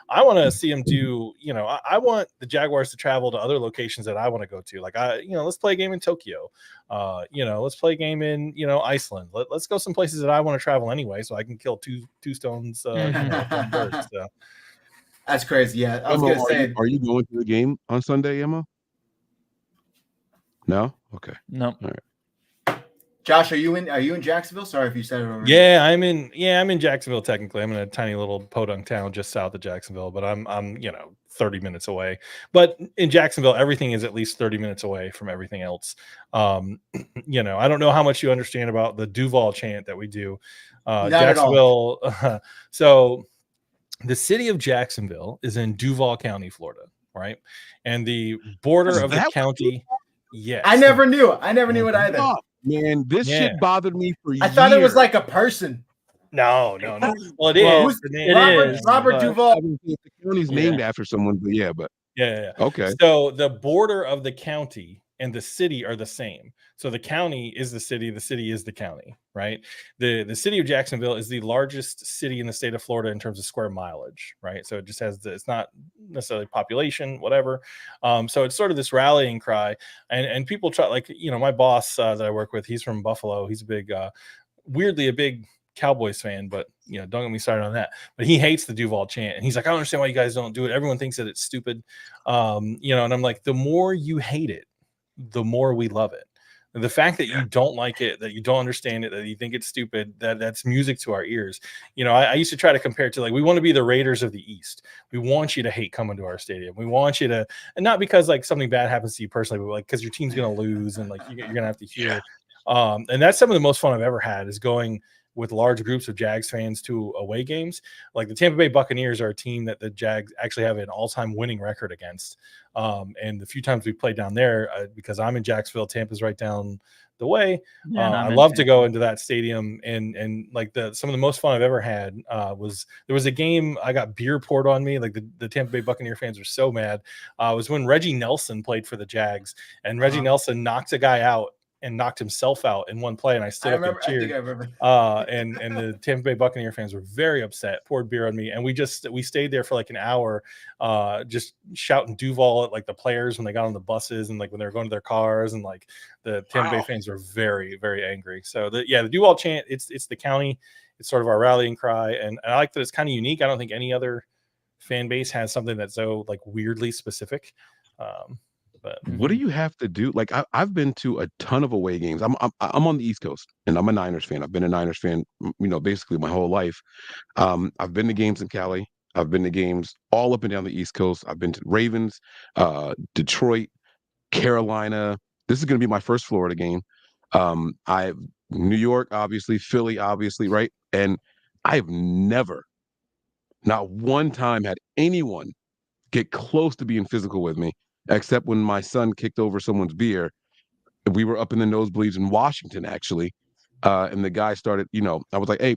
I want to see them do. I want the Jaguars to travel to other locations that I want to go to. Like let's play a game in Tokyo. Let's play a game in Iceland. Let's go some places that I want to travel anyway, so I can kill two stones. One bird, so. That's crazy. Yeah, I was going to say. Are you going to the game on Sunday, Emma? No. Okay. No. All right. Josh, are you in Jacksonville? Sorry if you said it already. Yeah, I'm in Jacksonville technically. I'm in a tiny little podunk town just south of Jacksonville, but I'm 30 minutes away. But in Jacksonville, everything is at least 30 minutes away from everything else. I don't know how much you understand about the Duval chant that we do. Not Jacksonville. So the city of Jacksonville is in Duval County, Florida, right? And the border of the county. Yes. I never knew it either. Oh, man, this shit bothered me for years. I thought it was like a person. No. Well, it is. It is. Robert Duval. The county's named after someone, but yeah. Okay. So the border of the county and the city are the same. So the county is the city is the county, right? The city of Jacksonville is the largest city in the state of Florida in terms of square mileage, right? So it just has it's not necessarily population, whatever. So it's sort of this rallying cry, and people try, like, my boss that I work with, he's from Buffalo. He's weirdly a big Cowboys fan, but don't get me started on that. But he hates the Duval chant, and he's like, I don't understand why you guys don't do it. Everyone thinks that it's stupid, and I'm like, the more you hate it, the more we love it. And the fact that you don't like it, that you don't understand it, that you think it's stupid, that's music to our ears. I used to try to compare it to, like, we want to be the Raiders of the East. We want you to hate coming to our stadium. We want you to, and not because like something bad happens to you personally, but like because your team's going to lose and like you're going to have to hear. And that's some of the most fun I've ever had, is going with large groups of Jags fans to away games. Like the Tampa Bay Buccaneers are a team that the Jags actually have an all-time winning record against. And the few times we played down there, because I'm in Jacksonville, Tampa's right down the way. I love to go into that stadium, and like some of the most fun I've ever had was a game I got beer poured on me. Like the Tampa Bay Buccaneer fans were so mad. Was when Reggie Nelson played for the Jags, and Reggie Nelson knocked a guy out and knocked himself out in one play, and I stood up and cheered. I think I remember. And the Tampa Bay Buccaneer fans were very upset, poured beer on me, and we stayed there for like an hour, just shouting Duval at like the players when they got on the buses and like when they were going to their cars, and like the Tampa Bay fans were very, very angry. So the Duval chant, it's the county, it's sort of our rallying cry, and I like that it's kind of unique. I don't think any other fan base has something that's so like weirdly specific. But what do you have to do? Like I've been to a ton of away games. I'm on the East Coast, and I'm a Niners fan. I've been a Niners fan, basically my whole life. I've been to games in Cali. I've been to games all up and down the East Coast. I've been to Ravens, Detroit, Carolina. This is going to be my first Florida game. New York, obviously, Philly, obviously, right? And I've never, not one time, had anyone get close to being physical with me, except when my son kicked over someone's beer. We were up in the nosebleeds in Washington, actually. And the guy started, I was like, hey,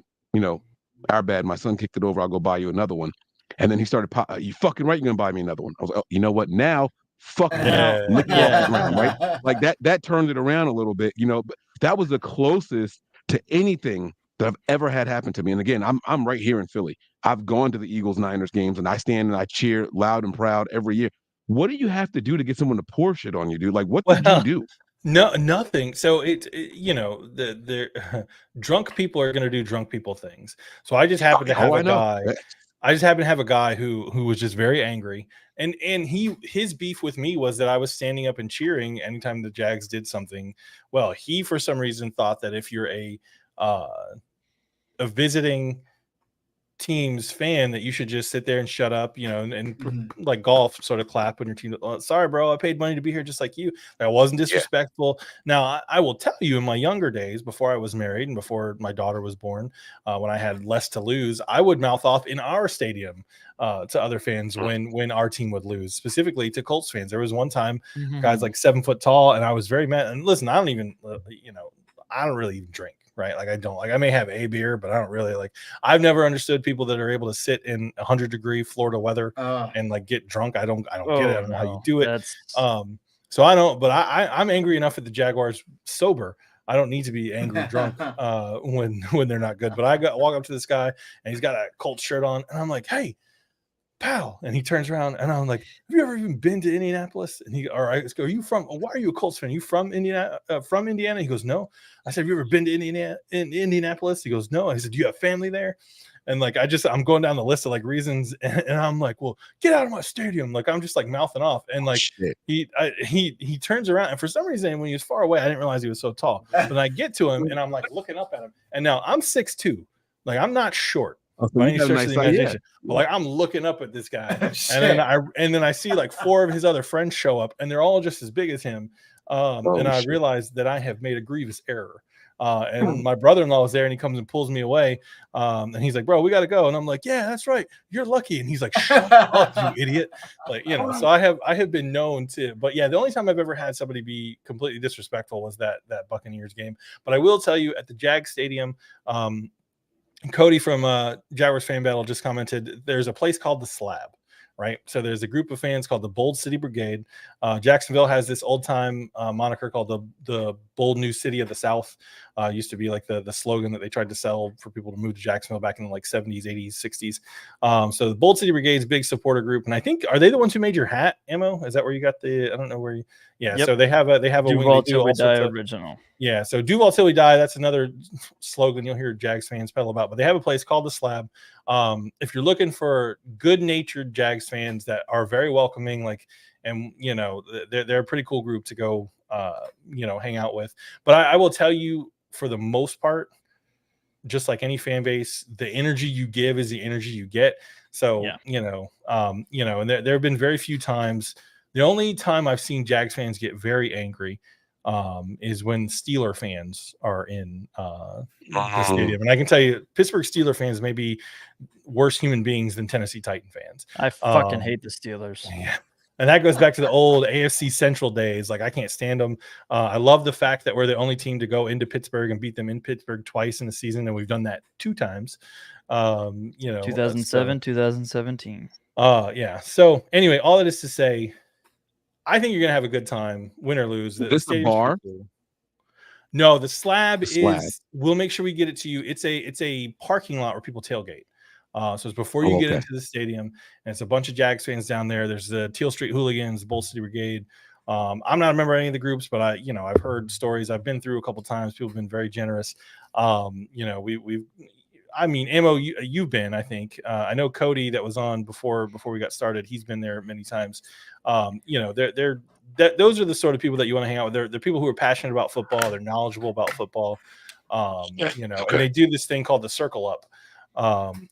our bad. My son kicked it over. I'll go buy you another one. And then he started, you fucking right, you're going to buy me another one. I was like, oh, you know what? Now, fuck Yeah. right? Like that turned it around a little bit, but that was the closest to anything that I've ever had happen to me. And again, I'm right here in Philly. I've gone to the Eagles-Niners games, and I stand and I cheer loud and proud every year. What do you have to do to get someone to pour shit on you, dude? Like, what did you do? No, nothing. So the drunk people are going to do drunk people things. So I just happen to have a guy. I just happen to have a guy who was just very angry, and his beef with me was that I was standing up and cheering anytime the Jags did something. Well, he for some reason thought that if you're a visiting team's fan, that you should just sit there and shut up, like golf sort of clap when your team. Oh, sorry, bro, I paid money to be here just like you. That wasn't disrespectful. Yeah. Now, I will tell you, in my younger days, before I was married and before my daughter was born, when I had less to lose, I would mouth off in our stadium to other fans when our team would lose, specifically to Colts fans. There was one time, guys like 7 foot tall, and I was very mad. And listen, I don't even, I don't really even drink. Right. Like I may have a beer, but I don't really I've never understood people that are able to sit in 100-degree Florida weather and like get drunk. I don't get it. I don't know how you do it. So I don't, but I'm angry enough at the Jaguars sober. I don't need to be angry drunk when they're not good. But I walk up to this guy, and he's got a Colts shirt on, and I'm like, hey, pal. And he turns around, and I'm like, have you ever even been to Indianapolis? And all right, let's go. Are you from, why are you a Colts fan? Are you from Indiana? He goes, no. I said, have you ever been to Indianapolis? He goes, no. I said, do you have family there? And like I'm going down the list of like reasons, and I'm like, well, get out of my stadium. Like I'm just like mouthing off, and like he turns around, and for some reason when he was far away, I didn't realize he was so tall. But I get to him, and I'm like looking up at him, and now I'm 6'2", like I'm not short. By any stretch of the imagination. But like I'm looking up at this guy, and then I see like 4 of his other friends show up, and they're all just as big as him. And I realized that I have made a grievous error. And my brother-in-law was there, and he comes and pulls me away. And he's like, "Bro, we got to go." And I'm like, "Yeah, that's right. You're lucky." And he's like, "Shut up, you idiot!" Like, you know. So I have been known to, but yeah, the only time I've ever had somebody be completely disrespectful was that Buccaneers game. But I will tell you, at the Jag Stadium, Cody from Jaguars Fan Battle just commented, there's a place called the Slab, right? So there's a group of fans called the Bold City Brigade. Jacksonville has this old time moniker called the Bold New City of the South. Used to be like the slogan that they tried to sell for people to move to Jacksonville back in the like 70s, 80s, 60s. So the Bold City Brigade's big supporter group. And I think, are they the ones who made your hat, Ammo? Is that where you got I don't know where you, yeah. Yep. So they have a Duval Till We Die original. Yeah, so Duval Till We Die, that's another slogan you'll hear Jags fans peddle about. But they have a place called the Slab. If you're looking for good-natured Jags fans that are very welcoming, like, and you know, they're a pretty cool group to go, you know, hang out with. But I will tell you, for the most part, just like any fan base, the energy you give is the energy you get. So you know, and there have been very few times. The only time I've seen Jags fans get very angry is when Steeler fans are in the stadium. And I can tell you, Pittsburgh Steeler fans may be worse human beings than Tennessee Titan fans. I fucking hate the Steelers. Yeah. And that goes back to the old AFC Central days. Like, I can't stand them. I love the fact that we're the only team to go into Pittsburgh and beat them in Pittsburgh twice in the season, and we've done that 2 times. You know, 2007, 2017. Yeah. So anyway, all that is to say, I think you're gonna have a good time, win or lose. This the bar? Cool. No, the slab is. We'll make sure we get it to you. It's a parking lot where people tailgate. So it's before you get into the stadium, and it's a bunch of Jags fans down there. There's the Teal Street Hooligans, the Bull City Brigade. I'm not a member of any of the groups, but I've heard stories. I've been through a couple times. People have been very generous. You know, I mean, Ammo, you've been, I think. I know Cody that was on before we got started. He's been there many times. You know, those are the sort of people that you want to hang out with. They're people who are passionate about football. They're knowledgeable about football. You know, and they do this thing called the Circle Up.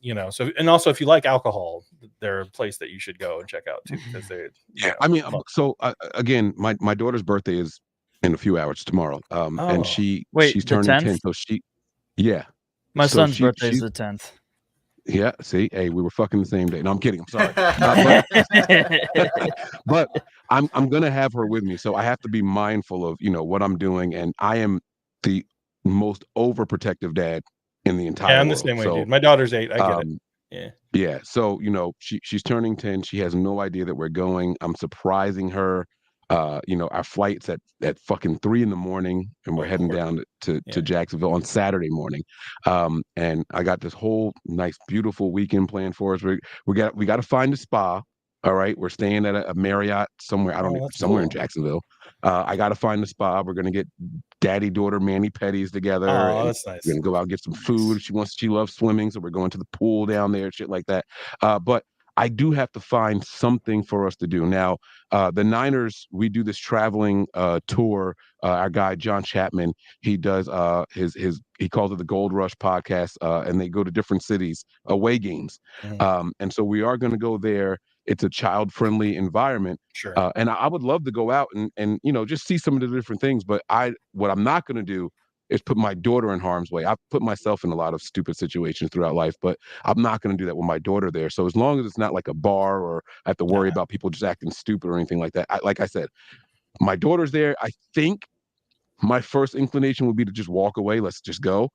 You know, so, and also if you like alcohol, they're a place that you should go and check out too, because they. Yeah, I mean, so again, my daughter's birthday is in a few hours tomorrow. And she's turning 10, so my son's birthday is the 10th. Yeah, see, hey, we were fucking the same day. No, I'm kidding. I'm sorry. But I'm gonna have her with me, so I have to be mindful of, you know, what I'm doing, and I am the most overprotective dad in the entire world. I'm the same way, dude. My daughter's 8. I get it. Yeah. So, you know, she's turning 10. She has no idea that we're going. I'm surprising her. You know, our flight's at fucking 3 a.m, and we're heading down to Jacksonville on Saturday morning. And I got this whole nice, beautiful weekend planned for us. We got to find a spa. All right, we're staying at a Marriott somewhere. I don't know, somewhere in Jacksonville. I got to find a spa. We're gonna get daddy-daughter mani-pedis together. Oh, that's nice. We're gonna go out and get some food. She loves swimming, so we're going to the pool down there, shit like that. But I do have to find something for us to do. Now, the Niners, we do this traveling tour. Our guy John Chapman, he does he calls it the Gold Rush podcast, and they go to different cities, away games. And so we are going to go there. It's a child-friendly environment. Sure. And I would love to go out and you know, just see some of the different things. But what I'm not going to do is put my daughter in harm's way. I've put myself in a lot of stupid situations throughout life, but I'm not going to do that with my daughter there. So as long as it's not like a bar or I have to worry about people just acting stupid or anything like that. Like I said, my daughter's there. I think my first inclination would be to just walk away. Let's just go.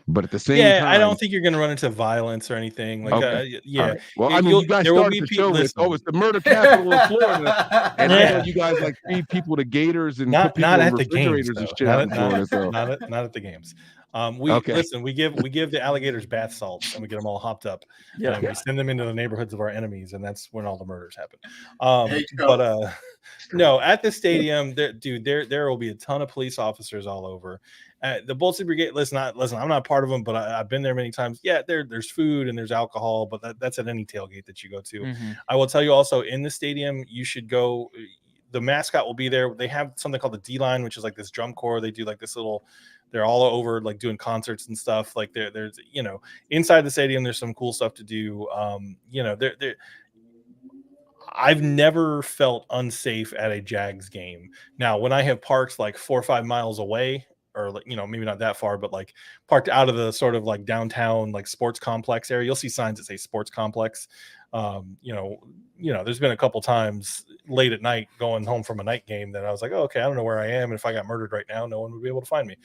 But at the same time, I don't think you're going to run into violence or anything. Like, right. Well, I mean, you guys started the show with, it's the murder capital of Florida, and I know you guys like feed people to gators and put people in refrigerators and shit out in Florida. Not at the games. Listen, we give the alligators bath salts and we get them all hopped up. Yeah. And we send them into the neighborhoods of our enemies, and that's when all the murders happen. There you go. But no, at the stadium, there will be a ton of police officers all over. The Bolton Brigade. Listen, I'm not part of them, but I've been there many times. Yeah, there's food and there's alcohol, but that's at any tailgate that you go to. Mm-hmm. I will tell you also, in the stadium, you should go. The mascot will be there. They have something called the D-line, which is like this drum corps. They do like this little. They're all over like doing concerts and stuff. Like there's inside the stadium, there's some cool stuff to do. I've never felt unsafe at a Jags game. Now, when I have parks like 4 or 5 miles away, or like, maybe not that far, but like parked out of the sort of like downtown, like sports complex area, you'll see signs that say sports complex. There's been a couple times late at night going home from a night game that I was like, oh, okay, I don't know where I am. And if I got murdered right now, no one would be able to find me.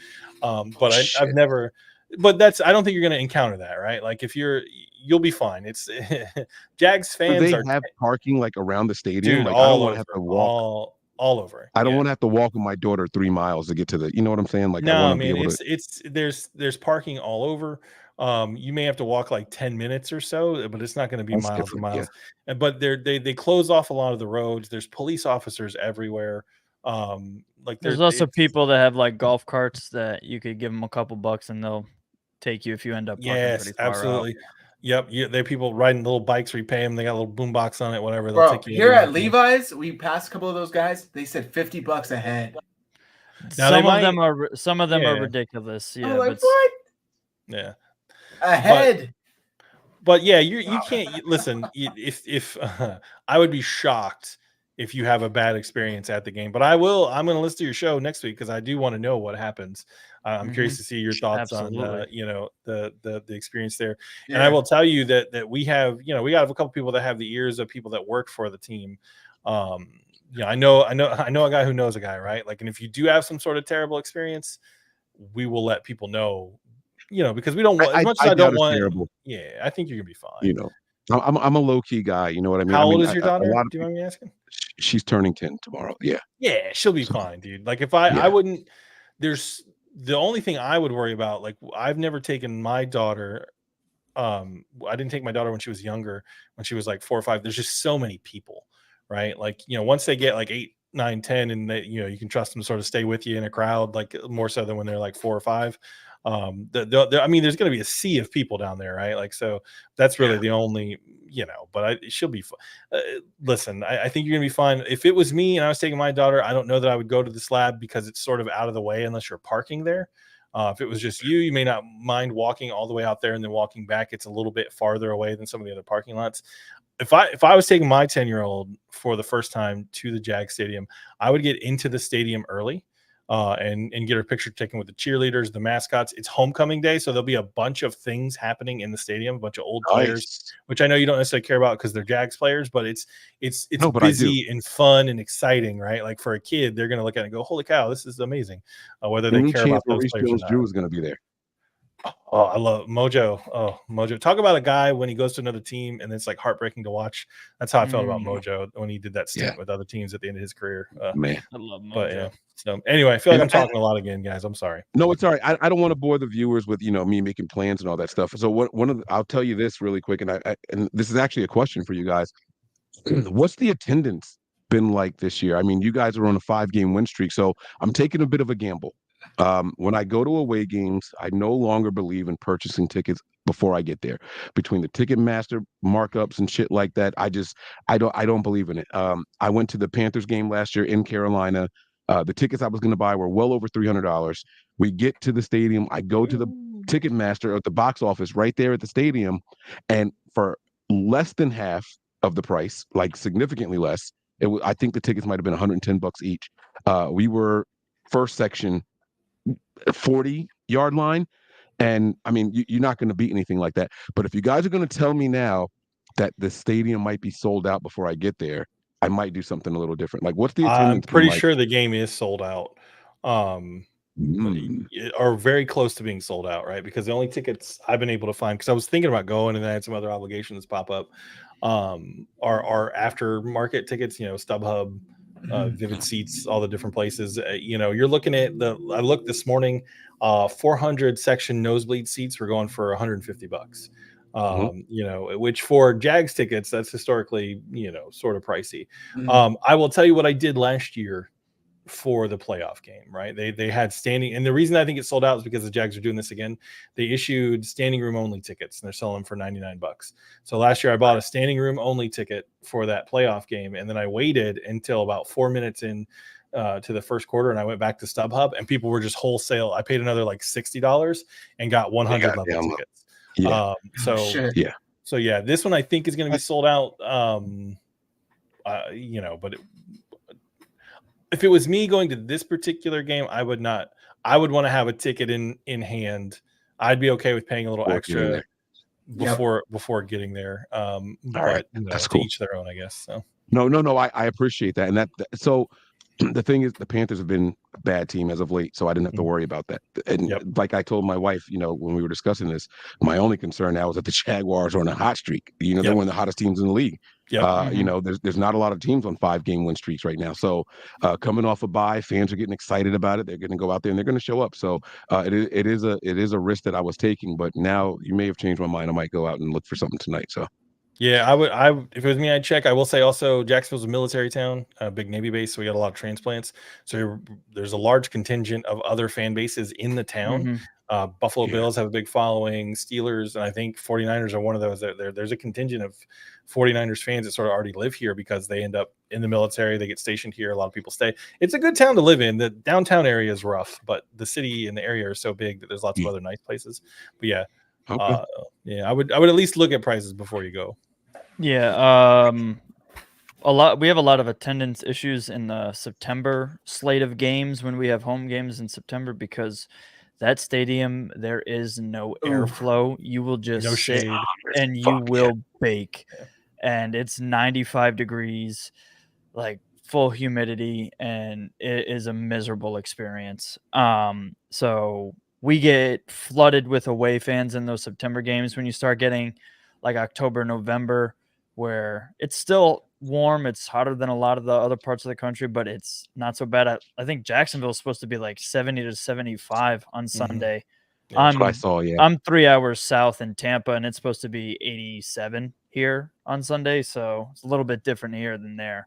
I've never, but I don't think you're going to encounter that, right? Like you'll be fine. It's Jags fans have parking like around the stadium. Dude, like I don't want to have to walk all over. I don't want to have to walk with my daughter 3 miles to get to you know what I'm saying? Like, no, I want to be able to. There's parking all over. You may have to walk like 10 minutes or so, but it's not going to be miles and miles. Yeah. But they close off a lot of the roads. There's police officers everywhere. There's also people that have like golf carts that you could give them a couple bucks and they'll take you if you end up parking pretty far absolutely out. Yep, there are people riding little bikes where you pay them. They got a little boombox on it, whatever. Bro, take you here at Levi's, we passed a couple of those guys. They said $50 a head. Now some of them are ridiculous. Yeah, I'm like, what? Yeah, a head. But yeah, you can't listen. If I would be shocked if you have a bad experience at the game, but I'm going to listen to your show next week because I do want to know what happens. I'm curious to see your thoughts on the experience there. Yeah. And I will tell you that we have a couple people that have the ears of people that work for the team. I know a guy who knows a guy, right? Like, and if you do have some sort of terrible experience, we will let people know. Because we don't want as much as I don't want. Terrible. Yeah, I think you're gonna be fine. I'm a low key guy. You know what I mean? How old is your daughter? Do you mind me asking? She's turning 10 tomorrow. Yeah. Yeah, she'll be fine, dude. Like if I wouldn't. There's the only thing I would worry about. Like I've never taken my daughter. I didn't take my daughter when she was younger. When she was like 4 or 5. There's just so many people, right? Like once they get like 8, 9, 10, and they, you can trust them to sort of stay with you in a crowd, like more so than when they're like 4 or 5. There's going to be a sea of people down there, right? Like, so that's really the only, but she'll be fine. Listen, I think you're gonna be fine. If it was me and I was taking my daughter, I don't know that I would go to this lab because it's sort of out of the way unless you're parking there. If it was just you may not mind walking all the way out there and then walking back. It's a little bit farther away than some of the other parking lots. If I was taking my 10-year-old for the first time to the Jag Stadium, I would get into the stadium early. And get her picture taken with the cheerleaders, the mascots. It's homecoming day, so there'll be a bunch of things happening in the stadium, a bunch of old players, which I know you don't necessarily care about because they're Jags players, but it's busy and fun and exciting, right? Like for a kid, they're gonna look at it and go, "Holy cow, this is amazing!" Whether they care about those players. Drew is gonna be there. Oh, I love Mojo. Oh, Mojo. Talk about a guy when he goes to another team and it's like heartbreaking to watch. That's how I felt about Mojo when he did that stint with other teams at the end of his career. Man, I love Mojo. But yeah. So anyway, I feel like I'm talking a lot again, guys. I'm sorry. No, it's all right. I don't want to bore the viewers with me making plans and all that stuff. So I'll tell you this really quick, and this is actually a question for you guys. What's the attendance been like this year? I mean, you guys are on a 5-game win streak, so I'm taking a bit of a gamble. When I go to away games, I no longer believe in purchasing tickets before I get there. Between the Ticketmaster markups and shit like that, I don't believe in it. I went to the Panthers game last year in Carolina. The tickets I was going to buy were well over $300. We get to the stadium. I go to the Ticketmaster at the box office right there at the stadium, and for less than half of the price, like significantly less, I think the tickets might have been $110 each. We were first section, 40-yard line, and I mean you're not going to beat anything like that. But if you guys are going to tell me now that the stadium might be sold out before I get there, I might do something a little different. Like, what's the attendance? I'm pretty sure the game is sold out, or very close to being sold out, right? Because the only tickets I've been able to find, because I was thinking about going and I had some other obligations pop up, are aftermarket tickets, StubHub, Vivid Seats, all the different places. You're looking at I looked this morning, 400 section nosebleed seats were going for $150. Which for Jags tickets, that's historically, sort of pricey. I will tell you what I did last year for the playoff game, right? They had standing, and the reason I think it sold out is because the Jags are doing this again. They issued standing room only tickets, and they're selling them for $99. So last year I bought a standing room only ticket for that playoff game, and then I waited until about 4 minutes in to the first quarter, and I went back to StubHub, and people were just wholesale. I paid another like $60 and got 100 level tickets. Yeah. So this one I think is going to be sold out. But if it was me going to this particular game, I would not. I would want to have a ticket in hand. I'd be okay with paying a little extra before getting there. But that's cool. To each their own, I guess. So no, I appreciate that, and so. The thing is, the Panthers have been a bad team as of late, so I didn't have to worry about that. And like I told my wife, when we were discussing this, my only concern now is that the Jaguars are on a hot streak. They're one of the hottest teams in the league. There's not a lot of teams on 5-game win streaks right now. So coming off a bye, fans are getting excited about it. They're going to go out there and they're going to show up. So it is a risk that I was taking, but now you may have changed my mind. I might go out and look for something tonight. So. Yeah, I would. If it was me, I'd check. I will say also, Jacksonville's a military town, a big Navy base, so we got a lot of transplants. So there's a large contingent of other fan bases in the town. Buffalo Bills have a big following, Steelers, and I think 49ers are one of those. There's a contingent of 49ers fans that sort of already live here because they end up in the military. They get stationed here. A lot of people stay. It's a good town to live in. The downtown area is rough, but the city and the area are so big that there's lots of other nice places. But I would at least look at prices before you go. Yeah, we have a lot of attendance issues in the September slate of games when we have home games in September because that stadium there is no airflow. You will just sit and you will bake, and it's 95 degrees, like full humidity, and it is a miserable experience. So we get flooded with away fans in those September games when you start getting like October, November, where it's still warm. It's hotter than a lot of the other parts of the country, but it's not so bad. I think Jacksonville is supposed to be like 70 to 75 on Sunday. That's what I saw, I'm 3 hours south in Tampa, and it's supposed to be 87 here on Sunday, so it's a little bit different here than there.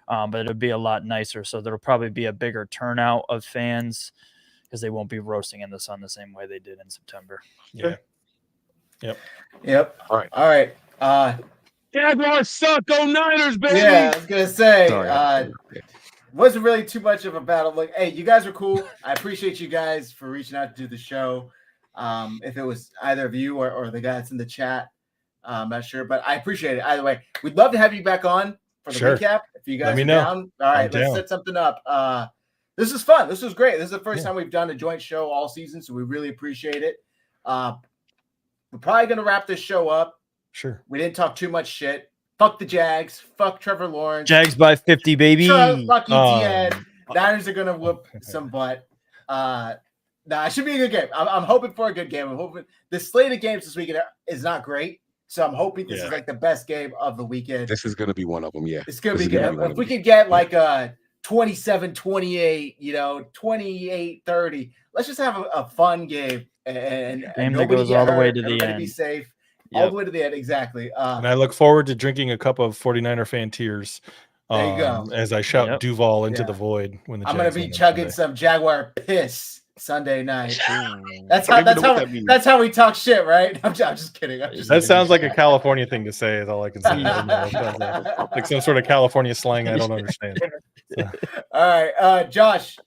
But it'll be a lot nicer, so there'll probably be a bigger turnout of fans because they won't be roasting in the sun the same way they did in September. Yep. All right. Jaguars suck. Go Niners, baby. Yeah, I was gonna say. Wasn't really too much of a battle. Like, hey, you guys are cool. I appreciate you guys for reaching out to do the show. If it was either of you or the guys in the chat, I'm not sure, but I appreciate it either way. We'd love to have you back on for the recap if you guys are down. All right, let's set something up. This is fun. This was great. This is the first time we've done a joint show all season, so we really appreciate it. We're probably gonna wrap this show up. Sure. We didn't talk too much shit. Fuck the Jags. Fuck Trevor Lawrence. Jags by 50, baby. Fuck ETN. Niners are going to whoop some butt. It should be a good game. I'm hoping for a good game. I'm hoping the slate of games this weekend is not great. So I'm hoping this is like the best game of the weekend. This is going to be one of them, yeah. It's going to be good. If we could get like a 27-28, 28-30, let's just have a fun game. And that goes all the way to the end. Be safe. All the way to the end, exactly. And I look forward to drinking a cup of 49er fan tears. There you go. As I shout Duval into the void when the I'm going to be chugging some Jaguar piss Sunday night. That's how we talk shit, right? I'm just kidding. That sounds like a California thing to say. Is all I can say. Like some sort of California slang I don't understand. So. All right, Josh.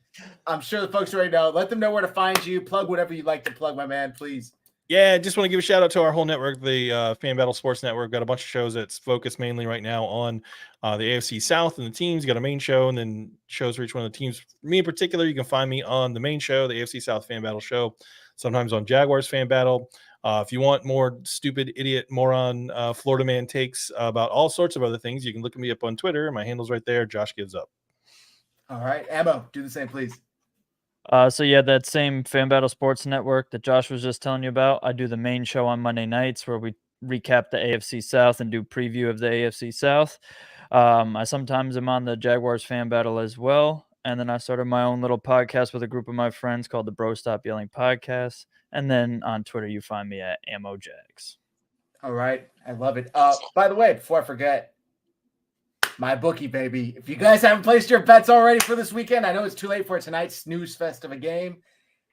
I'm sure the folks already know. Let them know where to find you. Plug whatever you'd like to plug, my man, please. Yeah, just want to give a shout out to our whole network, the Fan Battle Sports Network. Got a bunch of shows that's focused mainly right now on the AFC South and the teams. Got a main show and then shows for each one of the teams. For me in particular, you can find me on the main show, the AFC South Fan Battle Show, sometimes on Jaguars Fan Battle. If you want more stupid, idiot, moron, Florida man takes about all sorts of other things, you can look me up on Twitter. My handle's right there. Josh Gives Up. All right, Ammo, do the same, please. That same Fan Battle Sports Network that Josh was just telling you about, I do the main show on Monday nights where we recap the AFC South and do preview of the AFC South. I sometimes am on the Jaguars fan battle as well. And then I started my own little podcast with a group of my friends called the Bro Stop Yelling Podcast. And then on Twitter, you find me at Ammo Jags. All right. I love it. By the way, before I forget, my bookie, baby. If you guys haven't placed your bets already for this weekend, I know it's too late for tonight's snooze fest of a game.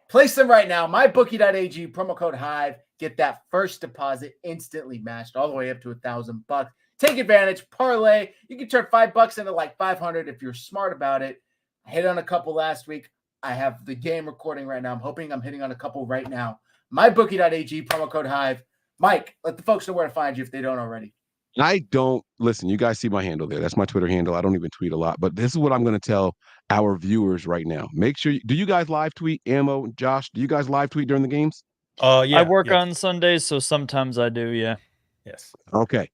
Place them right now. MyBookie.ag, promo code HIVE. Get that first deposit instantly matched all the way up to $1,000. Take advantage. Parlay. You can turn $5 into like 500 if you're smart about it. I hit on a couple last week. I have the game recording right now. I'm hoping I'm hitting on a couple right now. MyBookie.ag, promo code HIVE. Mike, let the folks know where to find you if they don't already. I don't listen. You guys see my handle there. That's my Twitter handle. I don't even tweet a lot, but this is what I'm going to tell our viewers right now. Make sure. Do you guys live tweet? Ammo, Josh, do you guys live tweet during the games? Yeah. I work on Sundays, so sometimes I do. Yeah. Yes. Okay.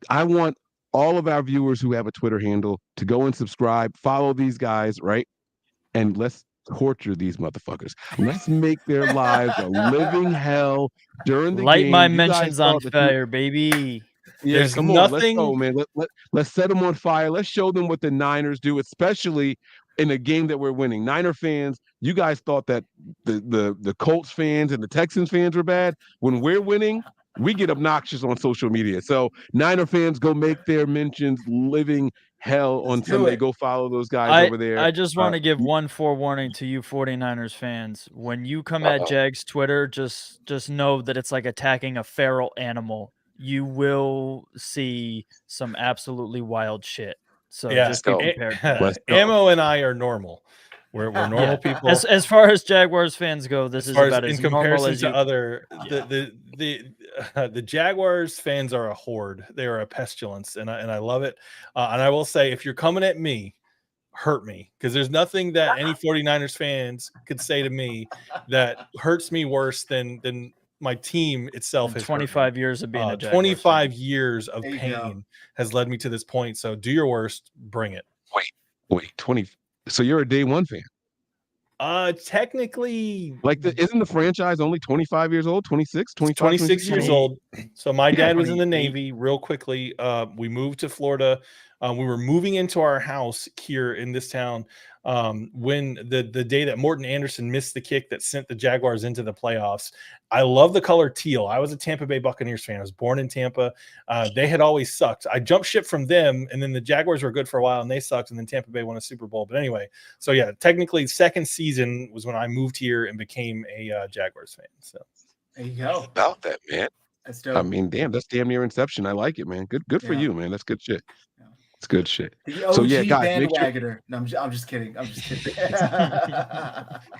I want all of our viewers who have a Twitter handle to go and subscribe, follow these guys, right? And let's torture these motherfuckers. Let's make their lives a living hell during the Light game. my mentions on fire, baby. Yeah, There's come nothing. On, let's go, man. Let's set them on fire. Let's show them what the Niners do, especially in a game that we're winning. Niner fans, you guys thought that the Colts fans and the Texans fans were bad. When we're winning, we get obnoxious on social media. So Niner fans, go make their mentions living hell on Sunday. Go follow those guys over there. I just want to give one forewarning to you 49ers fans. When you come at Jags Twitter, just know that it's like attacking a feral animal. You will see some absolutely wild shit. So just be prepared for that. Ammo and I are normal. We're normal people. As far as Jaguars fans go, this is about as normal as to other. The Jaguars fans are a horde. They are a pestilence, and I love it. And I will say, if you're coming at me, hurt me, because there's nothing that any 49ers fans could say to me that hurts me worse than my team itself. Has 25 years of being a Jaguars 25 fan. years of pain has led me to this point. So do your worst, bring it. Wait, 20. So you're a day one fan? Technically, isn't the franchise only 25 years old? 26, 26 years old. So my dad was in the Navy. Real quickly, we moved to Florida. We were moving into our house here in this town when the day that Morton Anderson missed the kick that sent the Jaguars into the playoffs. I love the color teal. I was a Tampa Bay Buccaneers fan. I was born in Tampa. They had always sucked. I jumped ship from them, and then the Jaguars were good for a while, and they sucked, and then Tampa Bay won a Super Bowl. But anyway, so yeah, technically second season was when I moved here and became a Jaguars fan. So there you go. About that, man. That's dope. I mean, damn, that's damn near inception. I like it, man. Good for you, man. That's good shit. It's good shit. The OG bandwagoner. No, I'm just kidding. I'm just kidding.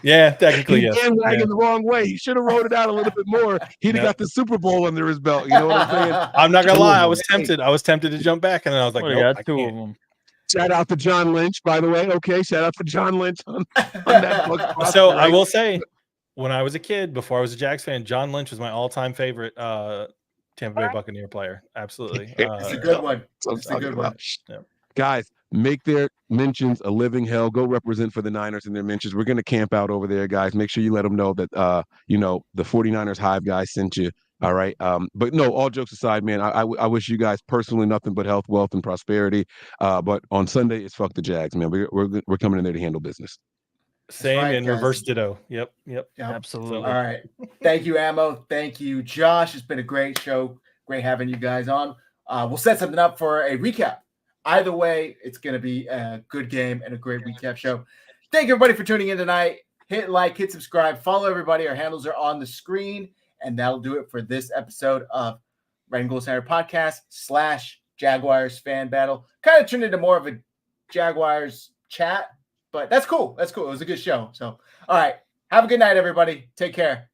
Yeah, technically, yes. Bandwagon the wrong way. He should have wrote it out a little bit more. He'd have got the Super Bowl under his belt. You know what I'm saying? I'm not gonna lie. I was tempted. I was tempted to jump back, and then I was like, nope, I two of them. Shout out to John Lynch, by the way. Okay, shout out to John Lynch on that book. So I will say, when I was a kid, before I was a Jags fan, John Lynch was my all-time favorite Tampa Bay Buccaneer player. Absolutely. It's a good one. It's a good one. Yeah. Guys, make their mentions a living hell. Go represent for the Niners in their mentions. We're going to camp out over there, guys. Make sure you let them know that, the 49ers Hive guys sent you. All right. But no, all jokes aside, man, I wish you guys personally nothing but health, wealth, and prosperity. But on Sunday, it's fuck the Jags, man. We're coming in there to handle business. Same and reverse ditto. Yep. Absolutely. All right. Thank you, Ammo. Thank you, Josh. It's been a great show. Great having you guys on. We'll set something up for a recap. Either way, it's going to be a good game and a great recap show. Thank you, everybody, for tuning in tonight. Hit like, hit subscribe, follow everybody. Our handles are on the screen. And that'll do it for this episode of Red and Gold Center Podcast / Jaguars fan battle. Kind of turned into more of a Jaguars chat, but that's cool. That's cool. It was a good show. So, all right. Have a good night, everybody. Take care.